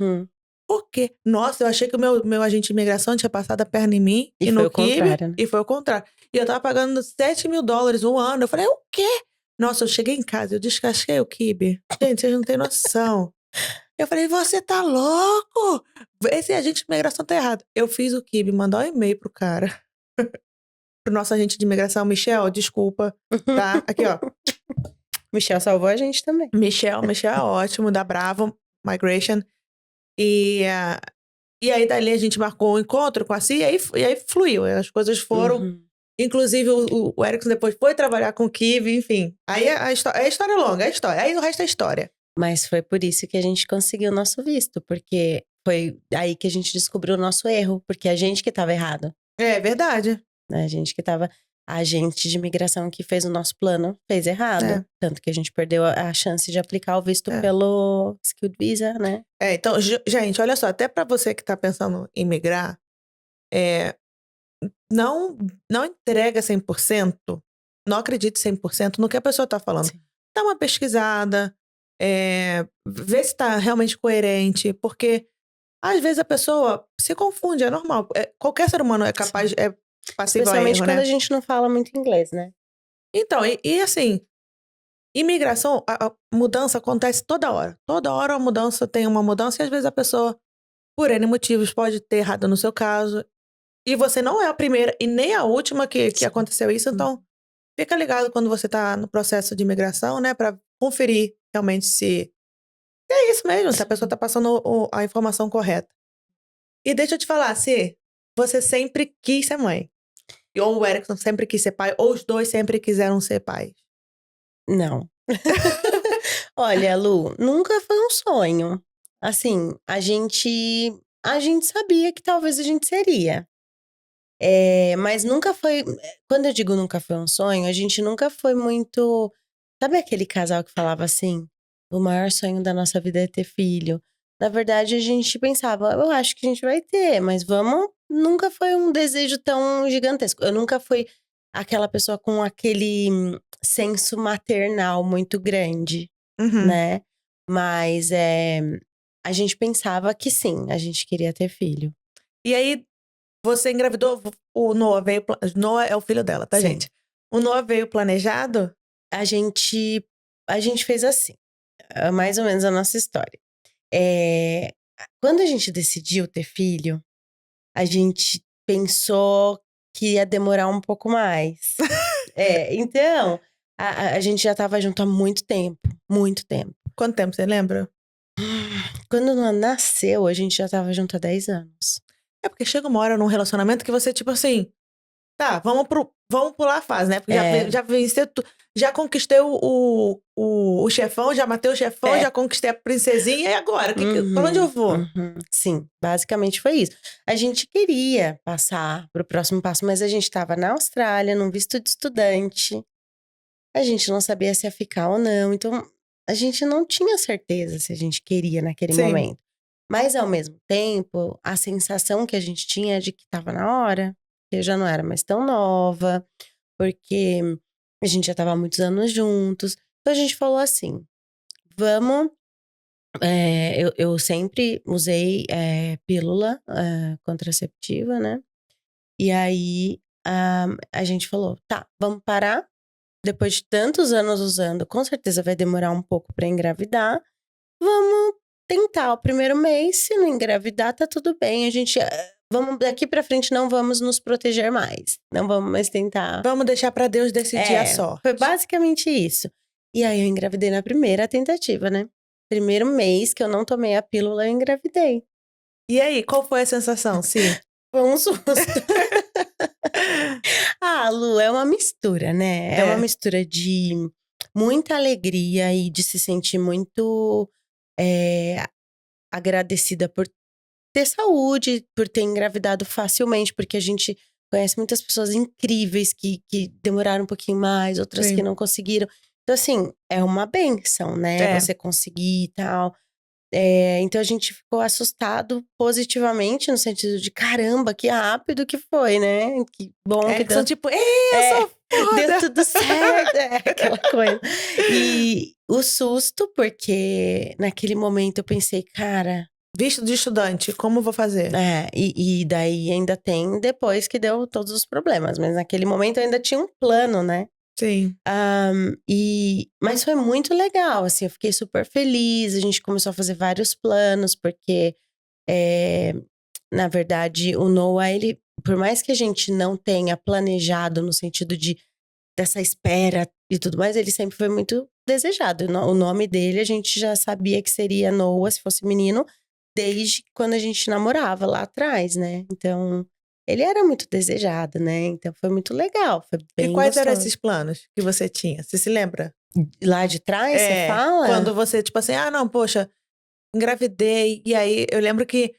por quê? Nossa, eu achei que o meu agente de imigração tinha passado a perna em mim E no foi o Kibe, contrário, né? e foi o contrário. E eu tava pagando $7.000 um ano. Eu falei, o quê? Nossa, eu cheguei em casa, eu descasquei o Kibe. Gente, vocês não têm noção. Eu falei, você tá louco? Esse agente de imigração tá errado. Eu fiz o Kibe, mandar um e-mail pro cara. Pro nosso agente de imigração, Michel, desculpa, tá? Aqui, ó. Michel salvou a gente também. Michel é ótimo, da Bravo Migration. E aí, dali, a gente marcou um encontro com a Cia e aí fluiu. As coisas foram. Inclusive, o Erickson depois foi trabalhar com o Kive, enfim. Aí a história é longa, é a história. Aí o resto é história. Mas foi por isso que a gente conseguiu o nosso visto, porque foi aí que a gente descobriu o nosso erro, porque a gente que estava errado. É verdade. A gente que estava. A agente de imigração que fez o nosso plano fez errado. Tanto que a gente perdeu a chance de aplicar o visto pelo Skilled Visa, né? Então, gente, olha só, até pra você que tá pensando em migrar, não entrega 100%, não acredite 100% no que a pessoa tá falando. Sim. Dá uma pesquisada, vê se tá realmente coerente, porque às vezes a pessoa se confunde, é normal. Qualquer ser humano é capaz, é passível a erro, Especialmente quando né? a gente não fala muito inglês, né? Então, e assim, imigração, a mudança acontece toda hora. Toda hora a mudança tem uma mudança e às vezes a pessoa, por N motivos, pode ter errado no seu caso. E você não é a primeira e nem a última que aconteceu isso, então fica ligado quando você tá no processo de imigração, né? Pra conferir realmente se é isso mesmo, se a pessoa tá passando a informação correta. E deixa eu te falar, se você sempre quis ser mãe. Ou o Erickson sempre quis ser pai, ou os dois sempre quiseram ser pais. Não. Olha, Lu, nunca foi um sonho. Assim, a gente sabia que talvez a gente seria. Mas nunca foi. Quando eu digo nunca foi um sonho, a gente nunca foi muito. Sabe aquele casal que falava assim: o maior sonho da nossa vida é ter filho? Na verdade, a gente pensava, eu acho que a gente vai ter, mas vamos. Nunca foi um desejo tão gigantesco. Eu nunca fui aquela pessoa com aquele senso maternal muito grande, né? Mas a gente pensava que sim, a gente queria ter filho. E aí, você engravidou, o Noah veio. Noah é o filho dela, tá, Sim. gente? O Noah veio planejado? A gente fez assim, mais ou menos a nossa história. Quando a gente decidiu ter filho, a gente pensou que ia demorar um pouco mais. Então, a gente já estava junto há muito tempo, muito tempo. Quanto tempo, você lembra? Quando o Noah nasceu, a gente já estava junto há 10 anos. É porque chega uma hora num relacionamento que você, tipo assim, tá, vamos pular a fase, né? Porque já venci já conquistei o chefão, já matei o chefão, já conquistei a princesinha, e agora? Pra onde eu vou? Sim, basicamente foi isso. A gente queria passar pro próximo passo, mas a gente estava na Austrália, num visto de estudante. A gente não sabia se ia ficar ou não, então a gente não tinha certeza se a gente queria naquele momento. Mas ao mesmo tempo, a sensação que a gente tinha é de que estava na hora, que eu já não era mais tão nova, porque a gente já estava há muitos anos juntos. Então a gente falou assim: vamos. Eu sempre usei pílula contraceptiva, né? E aí a gente falou: tá, vamos parar. Depois de tantos anos usando, com certeza vai demorar um pouco pra engravidar. vamos tentar o primeiro mês, se não engravidar, tá tudo bem. A gente, vamos daqui pra frente não vamos nos proteger mais. Não vamos mais tentar. Vamos deixar pra Deus decidir a Foi sorte. basicamente isso. E aí eu engravidei na primeira tentativa, né? Primeiro mês que eu não tomei a pílula, eu engravidei. E aí, qual foi a sensação, Si? Foi um susto. Lu, é uma mistura, né? É uma mistura de muita alegria e de se sentir muito agradecida por ter saúde, por ter engravidado facilmente, porque a gente conhece muitas pessoas incríveis que demoraram um pouquinho mais, outras que Sim. não conseguiram. Então, assim, é uma benção, né? É. Você conseguir e tal. Então a gente ficou assustado positivamente, no sentido de caramba, que rápido que foi, né? Que bom que Que deu. são tipo, eu sou Deu foda! tudo certo, aquela coisa. E o susto, porque naquele momento eu pensei, cara. Visto de estudante, como vou fazer? E daí ainda tem depois que deu todos os problemas, mas naquele momento eu ainda tinha um plano, né? Sim. Mas foi muito legal, assim, eu fiquei super feliz, a gente começou a fazer vários planos, porque, na verdade, o Noah, ele, por mais que a gente não tenha planejado no sentido dessa espera e tudo mais, ele sempre foi muito desejado. O nome dele, a gente já sabia que seria Noah, se fosse menino, desde quando a gente namorava lá atrás, né? Então, ele era muito desejado, né? Então, foi muito legal, foi E bem quais eram gostoso. esses planos que você tinha? Você se lembra? Lá de trás, você fala? Quando você, tipo assim, não, poxa, engravidei. E aí, eu lembro que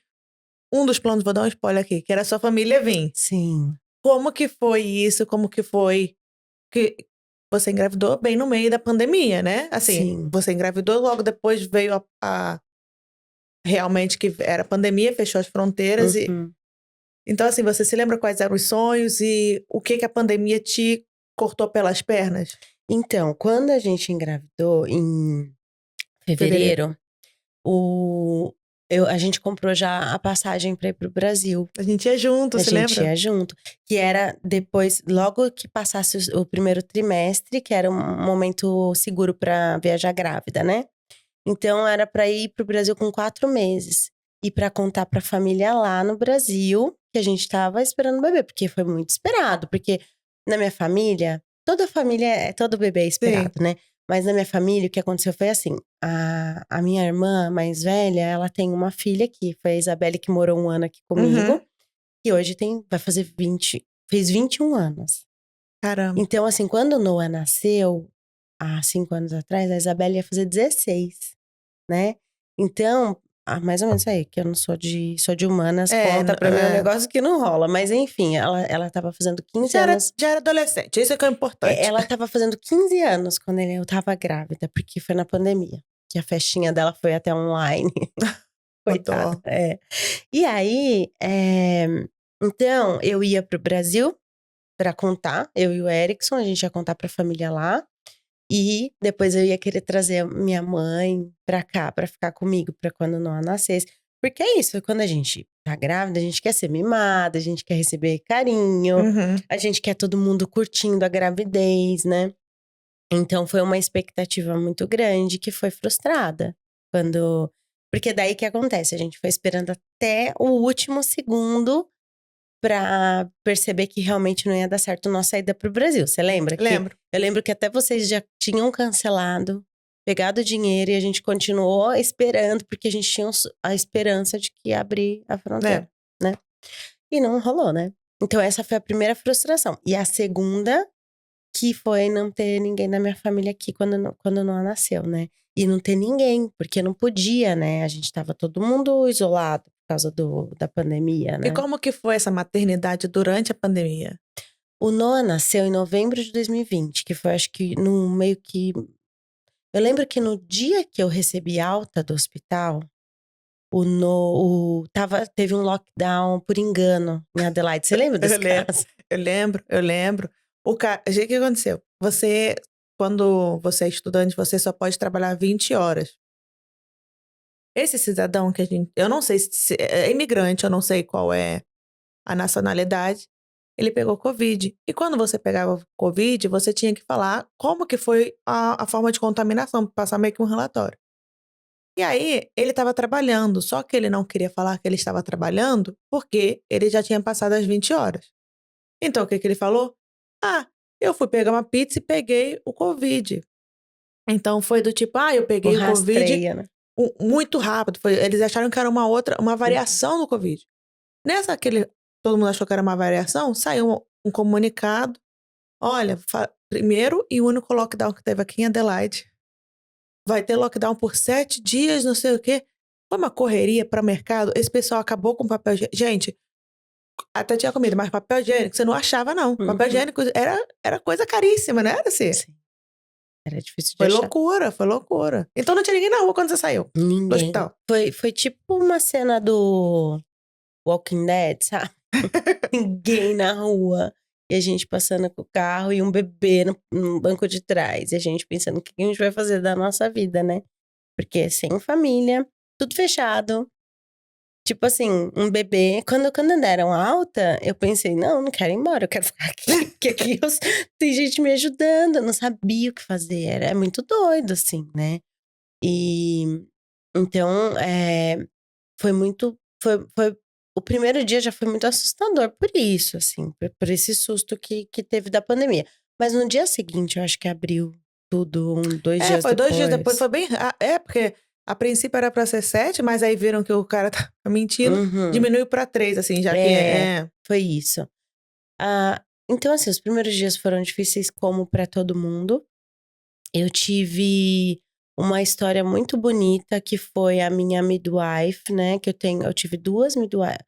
um dos planos, vou dar um spoiler aqui, que era sua família vir. Sim. Como que foi isso? Como que foi que você engravidou bem no meio da pandemia, né? Assim, Sim. você engravidou, logo depois veio realmente que era pandemia, fechou as fronteiras e... Uhum. Então, assim, você se lembra quais eram os sonhos e o que a pandemia te cortou pelas pernas? Então, quando a gente engravidou em fevereiro, a gente comprou já a passagem para ir pro Brasil. A gente ia junto, A você gente lembra? ia junto. Que era depois, logo que passasse o primeiro trimestre, que era um momento seguro para viajar grávida, né? Então, era para ir pro Brasil com 4 meses. E para contar pra família lá no Brasil que a gente tava esperando o bebê. Porque foi muito esperado. Porque na minha família, toda família, todo bebê é esperado, Sim. né? Mas na minha família, o que aconteceu foi assim. A minha irmã mais velha, ela tem uma filha aqui. Foi a Isabelle que morou 1 ano aqui comigo. Uhum. E hoje vai fazer fez 21 anos. Caramba. Então, assim, quando o Noah nasceu, há 5 anos atrás, a Isabelle ia fazer 16, né? Então, mais ou menos aí, que eu não sou de humanas, conta pra mim um negócio que não rola. Mas enfim, ela tava fazendo 15 anos. Já era adolescente, isso é que é importante. Ela tava fazendo 15 anos quando eu tava grávida, porque foi na pandemia. Que a festinha dela foi até online. Coitada. Dó. E aí, então, eu ia pro Brasil pra contar, eu e o Erickson, a gente ia contar pra família lá. E depois eu ia querer trazer minha mãe pra cá, pra ficar comigo, pra quando não nascesse. Porque é isso, quando a gente tá grávida, a gente quer ser mimada, a gente quer receber carinho, Uhum. a gente quer todo mundo curtindo a gravidez, né? Então foi uma expectativa muito grande que foi frustrada. Porque daí que acontece? A gente foi esperando até o último segundo pra perceber que realmente não ia dar certo nossa saída pro Brasil. Você lembra? Lembro. Eu lembro que até vocês já tinham cancelado, pegado o dinheiro e a gente continuou esperando, porque a gente tinha a esperança de que ia abrir a fronteira, né? E não rolou, né? Então essa foi a primeira frustração. E a segunda, que foi não ter ninguém da minha família aqui quando não nasceu, né? E não ter ninguém, porque não podia, né? A gente tava todo mundo isolado por causa da pandemia, E né? como que foi essa maternidade durante a pandemia? O Noah nasceu em novembro de 2020, que foi, acho que, no meio que... Eu lembro que no dia que eu recebi alta do hospital, teve um lockdown por engano em Adelaide. Você lembra desse caso? Eu lembro. O que aconteceu? Quando você é estudante, você só pode trabalhar 20 horas. Esse cidadão que eu não sei se é imigrante, eu não sei qual é a nacionalidade, ele pegou Covid. E quando você pegava Covid, você tinha que falar como que foi a forma de contaminação, passar meio que um relatório. E aí, ele estava trabalhando, só que ele não queria falar que ele estava trabalhando, porque ele já tinha passado as 20 horas. Então, o que que ele falou? Ah, eu fui pegar uma pizza e peguei o Covid. Então, foi do tipo, eu O peguei o Covid rastreia, né? muito rápido. Eles acharam que era uma variação do Covid. Nessa que todo mundo achou que era uma variação, saiu um comunicado. Olha, primeiro e único lockdown que teve aqui em Adelaide. Vai ter lockdown por 7 dias, não sei o quê. Foi uma correria para mercado. Esse pessoal acabou com papel higiênico. Gente, até tinha comida, mas papel higiênico você não achava, não. Papel Uhum. higiênico era coisa caríssima, não era assim? Sim, era difícil de Foi achar. loucura, foi loucura. Então não tinha ninguém na rua quando você saiu do Ninguém. hospital. Foi tipo uma cena do Walking Dead, sabe? Ninguém na rua. E a gente passando com o carro e um bebê no banco de trás. E a gente pensando o que a gente vai fazer da nossa vida, né? Porque sem família, tudo fechado. Tipo assim, um bebê. Quando deram alta, eu pensei, não quero ir embora, eu quero ficar aqui. Porque aqui tem gente me ajudando. Eu não sabia o que fazer. É muito doido, assim, né? E então, foi muito. Foi, o primeiro dia já foi muito assustador por isso, assim, por esse susto que teve da pandemia. Mas no dia seguinte, eu acho que abriu tudo, 2 dias Foi 2 dias depois, depois. foi bem. Porque a princípio era pra ser 7, mas aí viram que o cara tá mentindo, Uhum. diminuiu pra 3, assim, já que É, foi isso. Então, assim, os primeiros dias foram difíceis, como para todo mundo. Eu tive uma história muito bonita, que foi a minha midwife, né? Eu tive 2 midwives,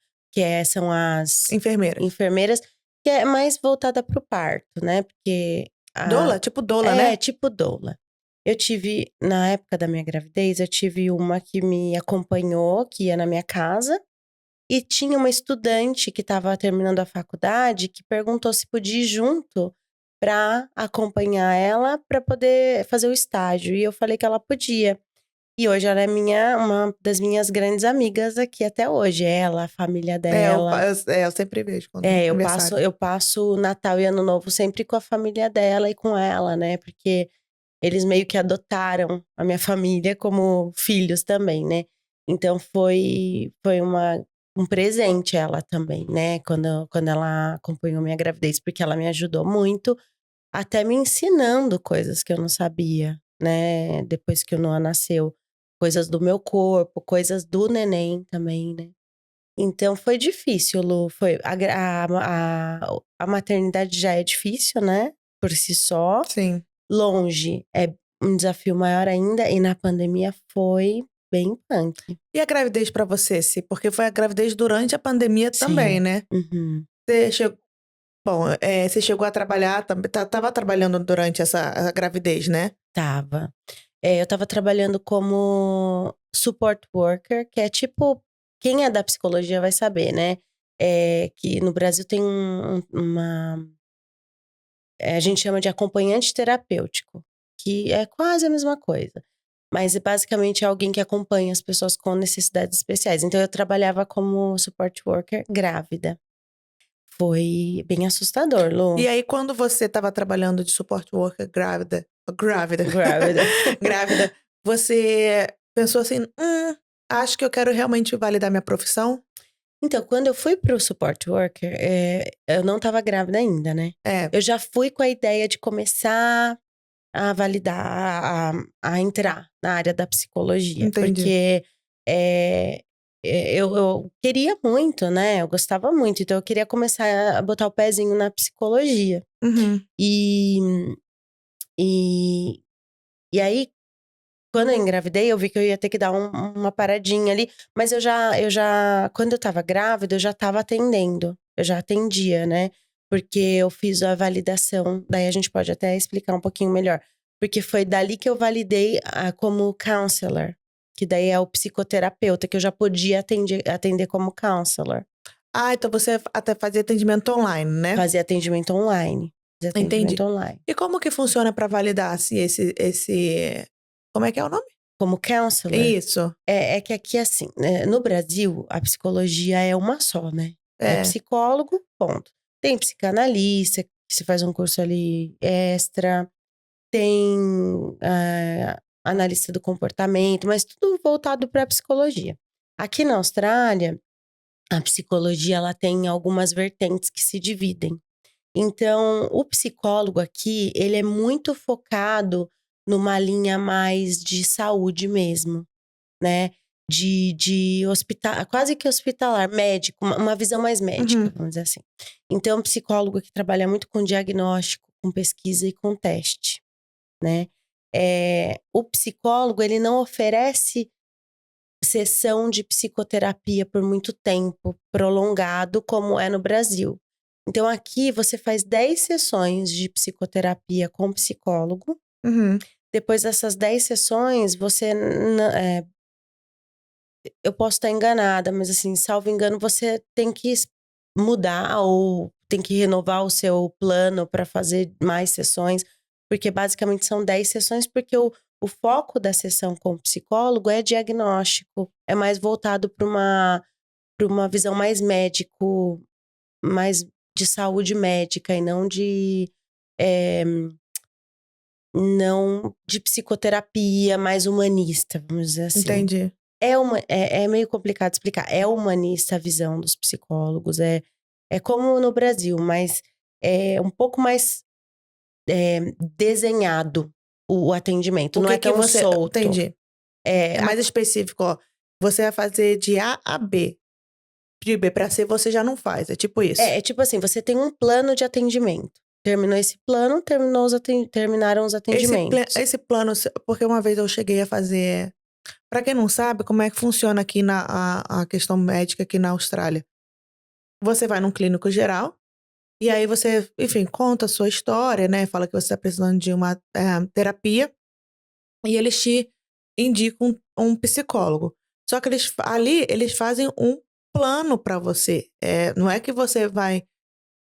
são as enfermeiras. enfermeiras, que é mais voltada para o parto, né? Porque Doula? Tipo doula, é né? tipo doula. Eu tive, na época da minha gravidez, eu tive uma que me acompanhou, que ia na minha casa. E tinha uma estudante que estava terminando a faculdade que perguntou se podia ir junto para acompanhar ela para poder fazer o estágio. E eu falei que ela podia. E hoje ela é uma das minhas grandes amigas aqui até hoje. Ela, a família dela. Eu sempre vejo quando É, aniversário. eu passo Natal e Ano Novo sempre com a família dela e com ela, né? Porque eles meio que adotaram a minha família como filhos também, né? Então foi um presente ela também, né? Quando ela acompanhou minha gravidez, porque ela me ajudou muito, até me ensinando coisas que eu não sabia, né? Depois que o Noah nasceu. Coisas do meu corpo, coisas do neném também, né? Então foi difícil, Lu. A maternidade já é difícil, né? Por si só. Sim. Longe é um desafio maior ainda, e na pandemia foi bem punk. E a gravidez pra você, porque foi a gravidez durante a pandemia também, Sim. né? Uhum. Você chegou, bom, você chegou a trabalhar, tava trabalhando durante essa a gravidez, né? Tava. Eu tava trabalhando como support worker, que é tipo, quem é da psicologia vai saber, né? Que no Brasil tem a gente chama de acompanhante terapêutico, que é quase a mesma coisa. Mas basicamente é alguém que acompanha as pessoas com necessidades especiais. Então eu trabalhava como support worker grávida. Foi bem assustador, E Lu. aí, quando você estava trabalhando de support worker grávida, Grávida. grávida, você pensou assim, acho que eu quero realmente validar minha profissão? Então, quando eu fui pro support worker, eu não estava grávida ainda, né? É, Eu já fui com a ideia de começar a validar, a entrar na área da psicologia. entendi. Porque eu queria muito, né? Eu gostava muito. Então, eu queria começar a botar o pezinho na psicologia. Uhum. E, e, e aí, quando eu engravidei, eu vi que eu ia ter que dar uma paradinha ali. Mas quando eu tava grávida, eu já tava atendendo. Eu já atendia, né? Porque eu fiz a validação. Daí a gente pode até explicar um pouquinho melhor. Porque foi dali que eu validei como counselor. Que daí é o psicoterapeuta, que eu já podia atender como counselor. Então você até fazia atendimento online, né? Fazer atendimento online. Fazer Entendi. atendimento online. E como que funciona para validar se como é que é o nome? Como counselor. Isso. É que aqui, assim, né, no Brasil, a psicologia é uma só, né? É É. psicólogo, ponto. Tem psicanalista, que se faz um curso ali extra. Tem analista do comportamento, mas tudo voltado para a psicologia. Aqui na Austrália, a psicologia ela tem algumas vertentes que se dividem. Então, o psicólogo aqui, ele é muito focado numa linha mais de saúde mesmo, né? De hospital, quase que hospitalar, médico, uma visão mais médica, Uhum. vamos dizer assim. Então, o psicólogo que trabalha muito com diagnóstico, com pesquisa e com teste, né? O psicólogo, ele não oferece sessão de psicoterapia por muito tempo, prolongado, como é no Brasil. Então, aqui você faz 10 sessões de psicoterapia com psicólogo. Uhum. Depois dessas 10 sessões, eu posso estar enganada, mas assim, salvo engano, você tem que mudar ou tem que renovar o seu plano para fazer mais sessões, porque basicamente são 10 sessões, porque o foco da sessão com o psicólogo é diagnóstico, é mais voltado para uma visão mais médico, mais de saúde médica e eh, não de psicoterapia mais humanista, vamos dizer assim. Entendi. É meio complicado explicar. É humanista a visão dos psicólogos. É como no Brasil, mas é um pouco mais desenhado o atendimento. O Não que é que tão você... solto. Entendi. É, É a- mais específico, ó. Você vai fazer de A a B. De B pra C você já não faz. É tipo isso. é tipo assim, você tem um plano de atendimento. Terminou esse plano, terminaram os atendimentos. Esse plano... Porque uma vez eu cheguei a fazer... Pra quem não sabe, como é que funciona aqui a questão médica aqui na Austrália. Você vai num clínico geral, e aí você, enfim, conta a sua história, né? Fala que você está precisando de uma terapia, e eles te indicam um psicólogo. Só que ali eles fazem um plano para você. Não é que você vai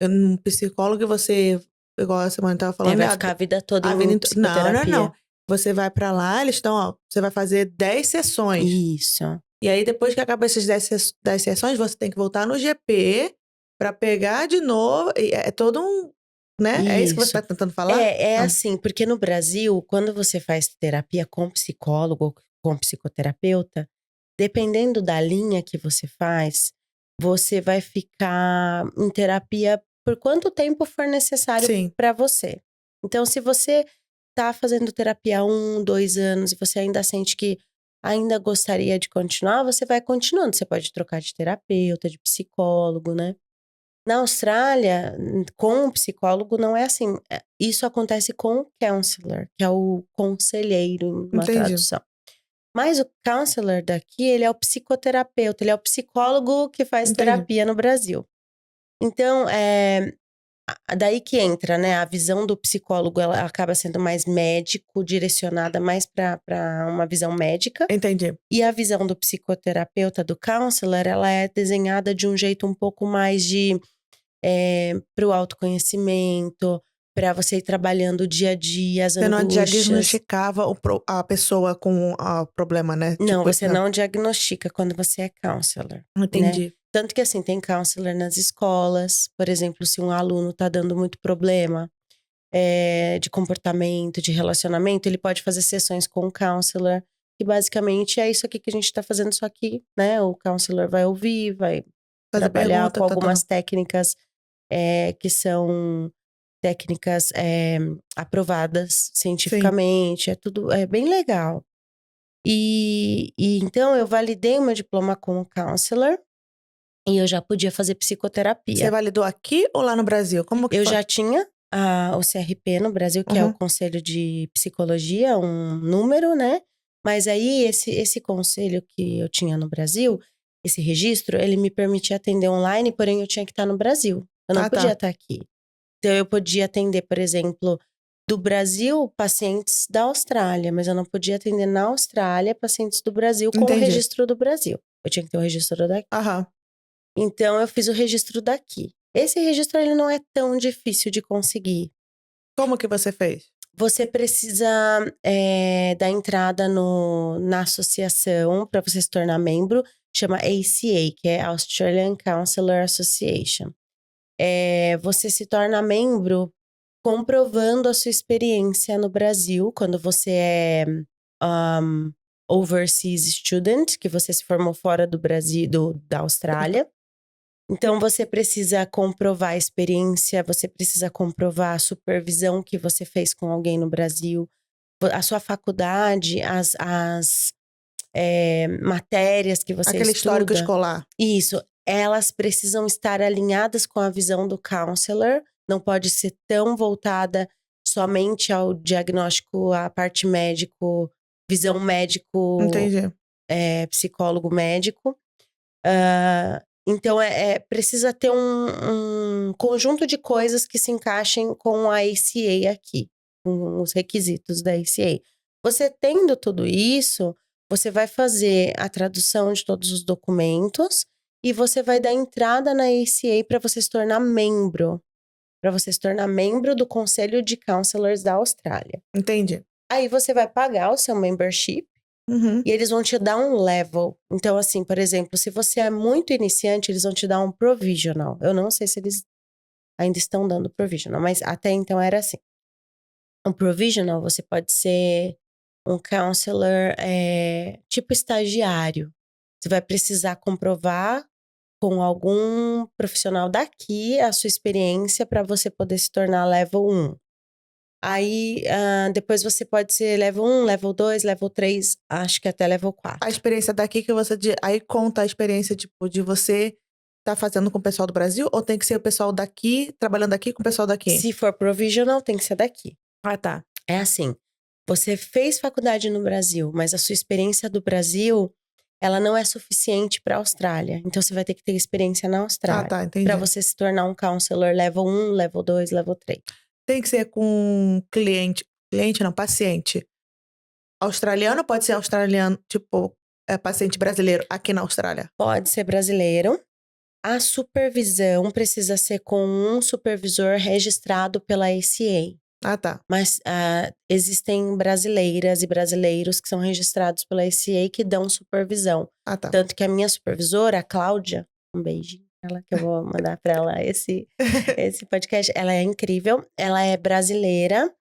num psicólogo e você, igual a semana estava falando, Vai ficar a vida toda a vida em Não, não, não. psicoterapia. Você vai para lá, eles estão, ó, você vai fazer 10 sessões. Isso. E aí, depois que acaba essas 10 sessões, você tem que voltar no GP para pegar de novo. É todo um. Né? É isso que você Isso. está tentando falar? É Não. assim, porque no Brasil, quando você faz terapia com psicólogo ou com psicoterapeuta, dependendo da linha que você faz, você vai ficar em terapia por quanto tempo for necessário Sim, para você. Então, se você tá fazendo terapia há 1, 2 anos e você ainda sente que ainda gostaria de continuar, você vai continuando. Você pode trocar de terapeuta, de psicólogo, né? Na Austrália, com o psicólogo não é assim. Isso acontece com o counselor, que é o conselheiro, uma entendi. tradução. Mas o counselor daqui, ele é o psicoterapeuta, ele é o psicólogo que faz Entendi. terapia no Brasil. Então, daí que entra, né? A visão do psicólogo, ela acaba sendo mais médico, direcionada mais para uma visão médica. Entendi. E a visão do psicoterapeuta, do counselor, ela é desenhada de um jeito um pouco mais para o autoconhecimento, para você ir trabalhando o dia a dia, as Você não angústias. diagnosticava a pessoa com o problema, né? Não, Tipo isso, você não. não diagnostica quando você é counselor, né? Entendi. Tanto que assim, tem counselor nas escolas, por exemplo, se um aluno tá dando muito problema de comportamento, de relacionamento, ele pode fazer sessões com o counselor, que basicamente é isso aqui que a gente tá fazendo, só que, né, o counselor vai ouvir, vai Fazer trabalhar pergunta, com tá, tá. algumas técnicas que são técnicas aprovadas Sim. cientificamente, é bem legal. E então eu validei o meu diploma como counselor e eu já podia fazer Você psicoterapia. validou aqui ou lá no Brasil? Como que Eu foi? já tinha o CRP no Brasil, que é o Uhum. Conselho de Psicologia, um número, né? Mas aí esse conselho que eu tinha no Brasil, esse registro, ele me permitia atender online, porém eu tinha que estar no Brasil. Eu não Ah, podia tá. estar aqui. Então, eu podia atender, por exemplo, do Brasil, pacientes da Austrália, mas eu não podia atender na Austrália pacientes do Brasil com o Entendi. registro do Brasil. Eu tinha que ter o registro daqui. Aham. Então, eu fiz o registro daqui. Esse registro, ele não é tão difícil de conseguir. Como que você fez? Você precisa dar entrada na associação para você se tornar membro, chama ACA, que é Australian Counselor Association. Você se torna membro comprovando a sua experiência no Brasil, quando você overseas student, que você se formou fora do Brasil, da Austrália. Então, você precisa comprovar a experiência, você precisa comprovar a supervisão que você fez com alguém no Brasil, a sua faculdade, as matérias que você Aquele histórico estuda. escolar. Isso, elas precisam estar alinhadas com a visão do counselor, não pode ser tão voltada somente ao diagnóstico, à parte médico, visão médico, Entendi. psicólogo médico. Então, precisa ter um conjunto de coisas que se encaixem com a ACA aqui, com os requisitos da ACA. Você tendo tudo isso, você vai fazer a tradução de todos os documentos e você vai dar entrada na ACA para você se tornar membro. Para você se tornar membro do Conselho de Counselors da Austrália. Entendi. Aí você vai pagar o seu membership. Uhum. E eles vão te dar um level. Então, assim, por exemplo, se você é muito iniciante, eles vão te dar um provisional. Eu não sei se eles ainda estão dando provisional, mas até então era assim. Um provisional, você pode ser um counselor tipo estagiário. Você vai precisar comprovar com algum profissional daqui a sua experiência para você poder se tornar level 1. Aí, depois você pode ser level 1, level 2, level 3, acho que até level 4. A experiência daqui que você... Aí conta a experiência, tipo, de você tá fazendo com o pessoal do Brasil? Ou tem que ser o pessoal daqui, trabalhando aqui com o pessoal daqui? Se for provisional, tem que ser daqui. Ah, tá. É assim, você fez faculdade no Brasil, mas a sua experiência do Brasil, ela não é suficiente para a Austrália. Então, você vai ter que ter experiência na Ah, Austrália. tá, entendi. Para você se tornar um counselor level 1, level 2, level 3. Tem que ser com cliente não, paciente australiano, pode ser australiano, tipo, paciente brasileiro aqui na Austrália? Pode ser brasileiro. A supervisão precisa ser com um supervisor registrado pela ACA. Ah, tá. Mas existem brasileiras e brasileiros que são registrados pela ACA que dão supervisão. Ah, tá. Tanto que a minha supervisora, a Cláudia, um beijinho, ela que eu vou mandar para ela esse podcast, ela é incrível, ela é brasileira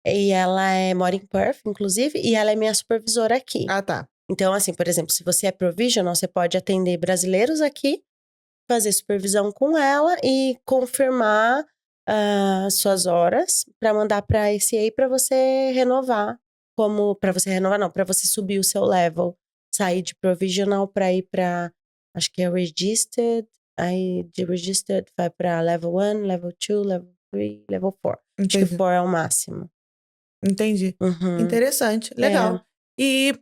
e ela mora em Perth, inclusive, e ela é minha supervisora aqui. Ah, tá. Então, assim, por exemplo, se você é provisional, você pode atender brasileiros aqui, fazer supervisão com ela e confirmar suas horas para mandar para a ACA para você renovar. Para você renovar, não, para você subir o seu level. Sair de provisional para ir para, acho que é registered. Aí de registered vai para level 1, level 2, level 3, level 4. Acho que Entendi. 4 é o máximo. Entendi. Uhum. Interessante, legal. E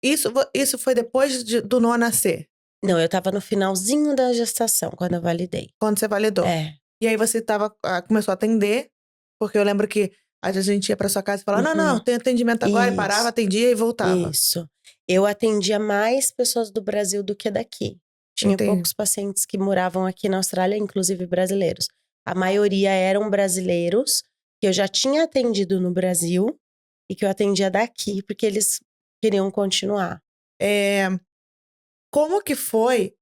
isso foi depois do Noah nascer? Não, eu tava no finalzinho da gestação quando eu validei. Quando você validou? E aí você começou a atender, porque eu lembro que às vezes a gente ia pra sua casa e falava, não, tem atendimento agora, e parava, atendia e voltava. Isso. Eu atendia mais pessoas do Brasil do que daqui. Tinha Entendi. poucos pacientes que moravam aqui na Austrália, inclusive brasileiros. A maioria eram brasileiros que eu já tinha atendido no Brasil e que eu atendia daqui, porque eles queriam continuar. Como que foi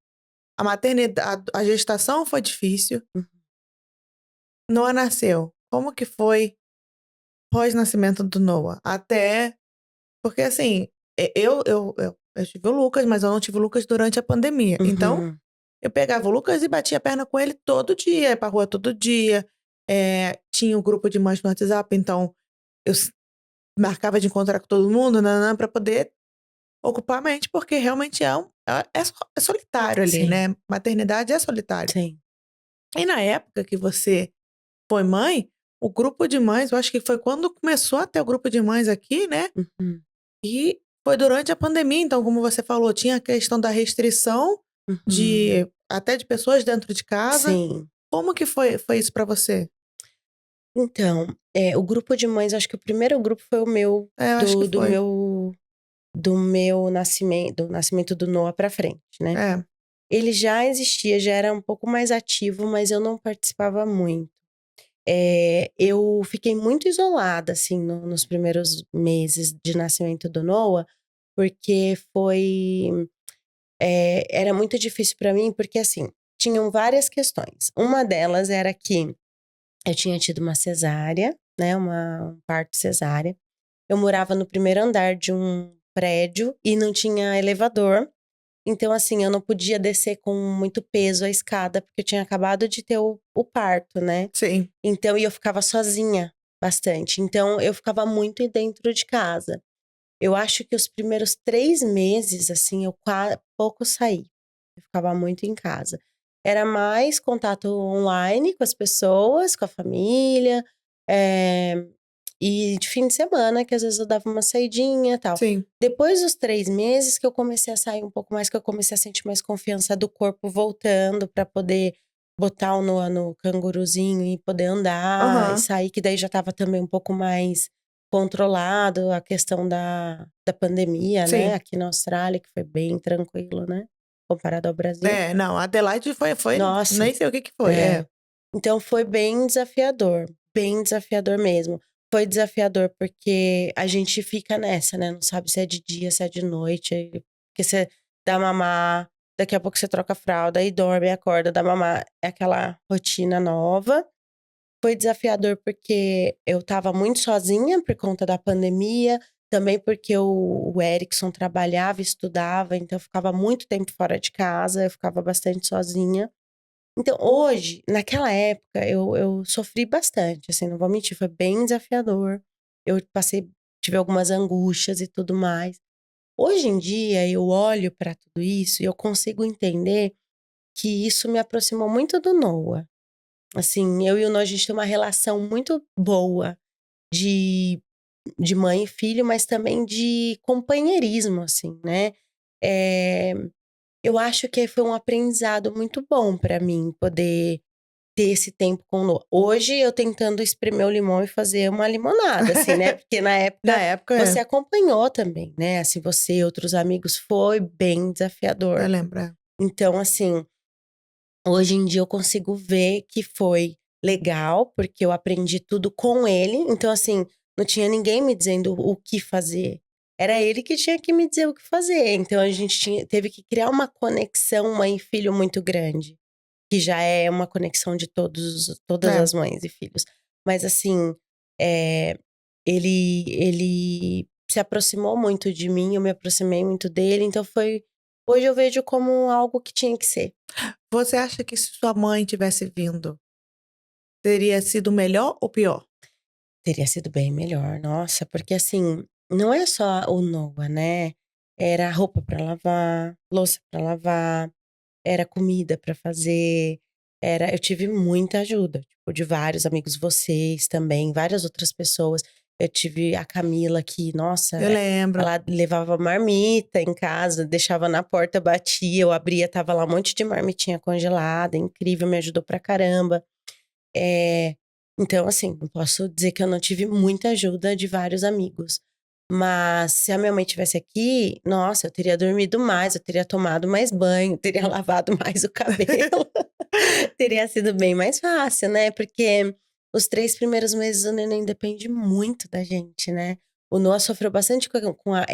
a maternidade? A gestação foi difícil. Noah nasceu. Como que foi pós-nascimento do Noah? Até... Porque, assim, eu tive o Lucas, mas eu não tive o Lucas durante a pandemia. Então, eu pegava o Lucas e batia a perna com ele todo dia, ia pra rua todo dia. Tinha um grupo de mães no WhatsApp, então eu marcava de encontrar com todo mundo, pra poder ocupar a mente, porque realmente é solitário ali, Sim. né? Maternidade é solitário. Sim. E na época que você foi mãe, o grupo de mães, eu acho que foi quando começou a ter o grupo de mães aqui, né? E foi durante a pandemia, então, como você falou, tinha a questão da restrição até de pessoas dentro de casa. Sim. Como que foi isso pra você? Então, o grupo de mães, acho que o primeiro grupo foi o meu, Eu acho que foi. do meu nascimento, do nascimento do Noah pra frente, né? Ele já existia, já era um pouco mais ativo, mas eu não participava muito. Eu fiquei muito isolada, assim, nos primeiros meses de nascimento do Noah, porque era muito difícil pra mim, porque, assim, tinham várias questões. Uma delas era que eu tinha tido uma cesárea, né, um parto cesárea, eu morava no primeiro andar de um prédio e não tinha elevador. Então, assim, eu não podia descer com muito peso a escada, porque eu tinha acabado de ter o parto, né? Sim. Então, e eu ficava sozinha bastante. Então, eu ficava muito dentro de casa. Eu acho que os primeiros 3 meses, assim, eu pouco saí. Eu ficava muito em casa. Era mais contato online com as pessoas, com a família. eh, e de fim de semana, que às vezes eu dava uma saidinha e tal. Sim. Depois dos 3 meses que eu comecei a sair um pouco mais, que eu comecei a sentir mais confiança do corpo voltando pra poder botar o Noah no canguruzinho e poder andar e Aham. sair, que daí já tava também um pouco mais controlado a questão da pandemia, né? Sim. Aqui na Austrália, que foi bem tranquilo, né? Comparado ao Brasil. É, não, Adelaide foi Nossa, nem sei o que que foi. é. É. Então foi bem desafiador mesmo. Foi desafiador porque a gente fica nessa, né? Não sabe se é de dia, se é de noite. Porque você dá mamar, daqui a pouco você troca a fralda, aí dorme, acorda, dá mamar. É aquela rotina nova. Foi desafiador porque eu tava muito sozinha por conta da pandemia. Também porque o Erickson trabalhava, estudava, então eu ficava muito tempo fora de casa, eu ficava bastante sozinha. Então, hoje, naquela época, eu sofri bastante, assim, não vou mentir, foi bem desafiador. Eu tive algumas angústias e tudo mais. Hoje em dia, eu olho pra tudo isso e eu consigo entender que isso me aproximou muito do Noah. Assim, eu e o Noah, a gente tem uma relação muito boa de, de mãe e filho, mas também de companheirismo, assim, né? É, eu acho que foi um aprendizado muito bom pra mim poder ter esse tempo com o Noah. Hoje eu tentando espremer o limão e fazer uma limonada, assim, né? Porque na Na época época, você é. acompanhou também, né? Assim, você e outros amigos foi bem Eu desafiador. lembro, é. Então, assim, hoje em dia eu consigo ver que foi legal, porque eu aprendi tudo com ele. Então, assim, não tinha ninguém me dizendo o que fazer. Era ele que tinha que me dizer o que fazer. Então, a gente teve que criar uma conexão mãe e filho muito grande. Que já é uma conexão de todas É. as mães e filhos. Mas assim, eh, ele se aproximou muito de mim, eu me aproximei muito dele, então hoje eu vejo como algo que tinha que ser. Você acha que se sua mãe tivesse vindo, teria sido melhor ou pior? Teria sido bem melhor, nossa, porque assim, não é só o Noah, né, era roupa pra lavar, louça pra lavar, era comida pra fazer, eu tive muita ajuda, tipo, de vários amigos, vocês também, várias outras pessoas. Eu tive a Camila que, nossa, Eu lembro. ela levava marmita em casa, deixava na porta, batia, eu abria, tava lá um monte de marmitinha congelada, incrível, me ajudou pra caramba. Então assim, não posso dizer que eu não tive muita ajuda de vários amigos. Mas se a minha mãe estivesse aqui, nossa, eu teria dormido mais, eu teria tomado mais banho, teria lavado mais o cabelo. Teria sido bem mais fácil, né? Porque os 3 primeiros meses o neném depende muito da gente, né? O Noah sofreu bastante com a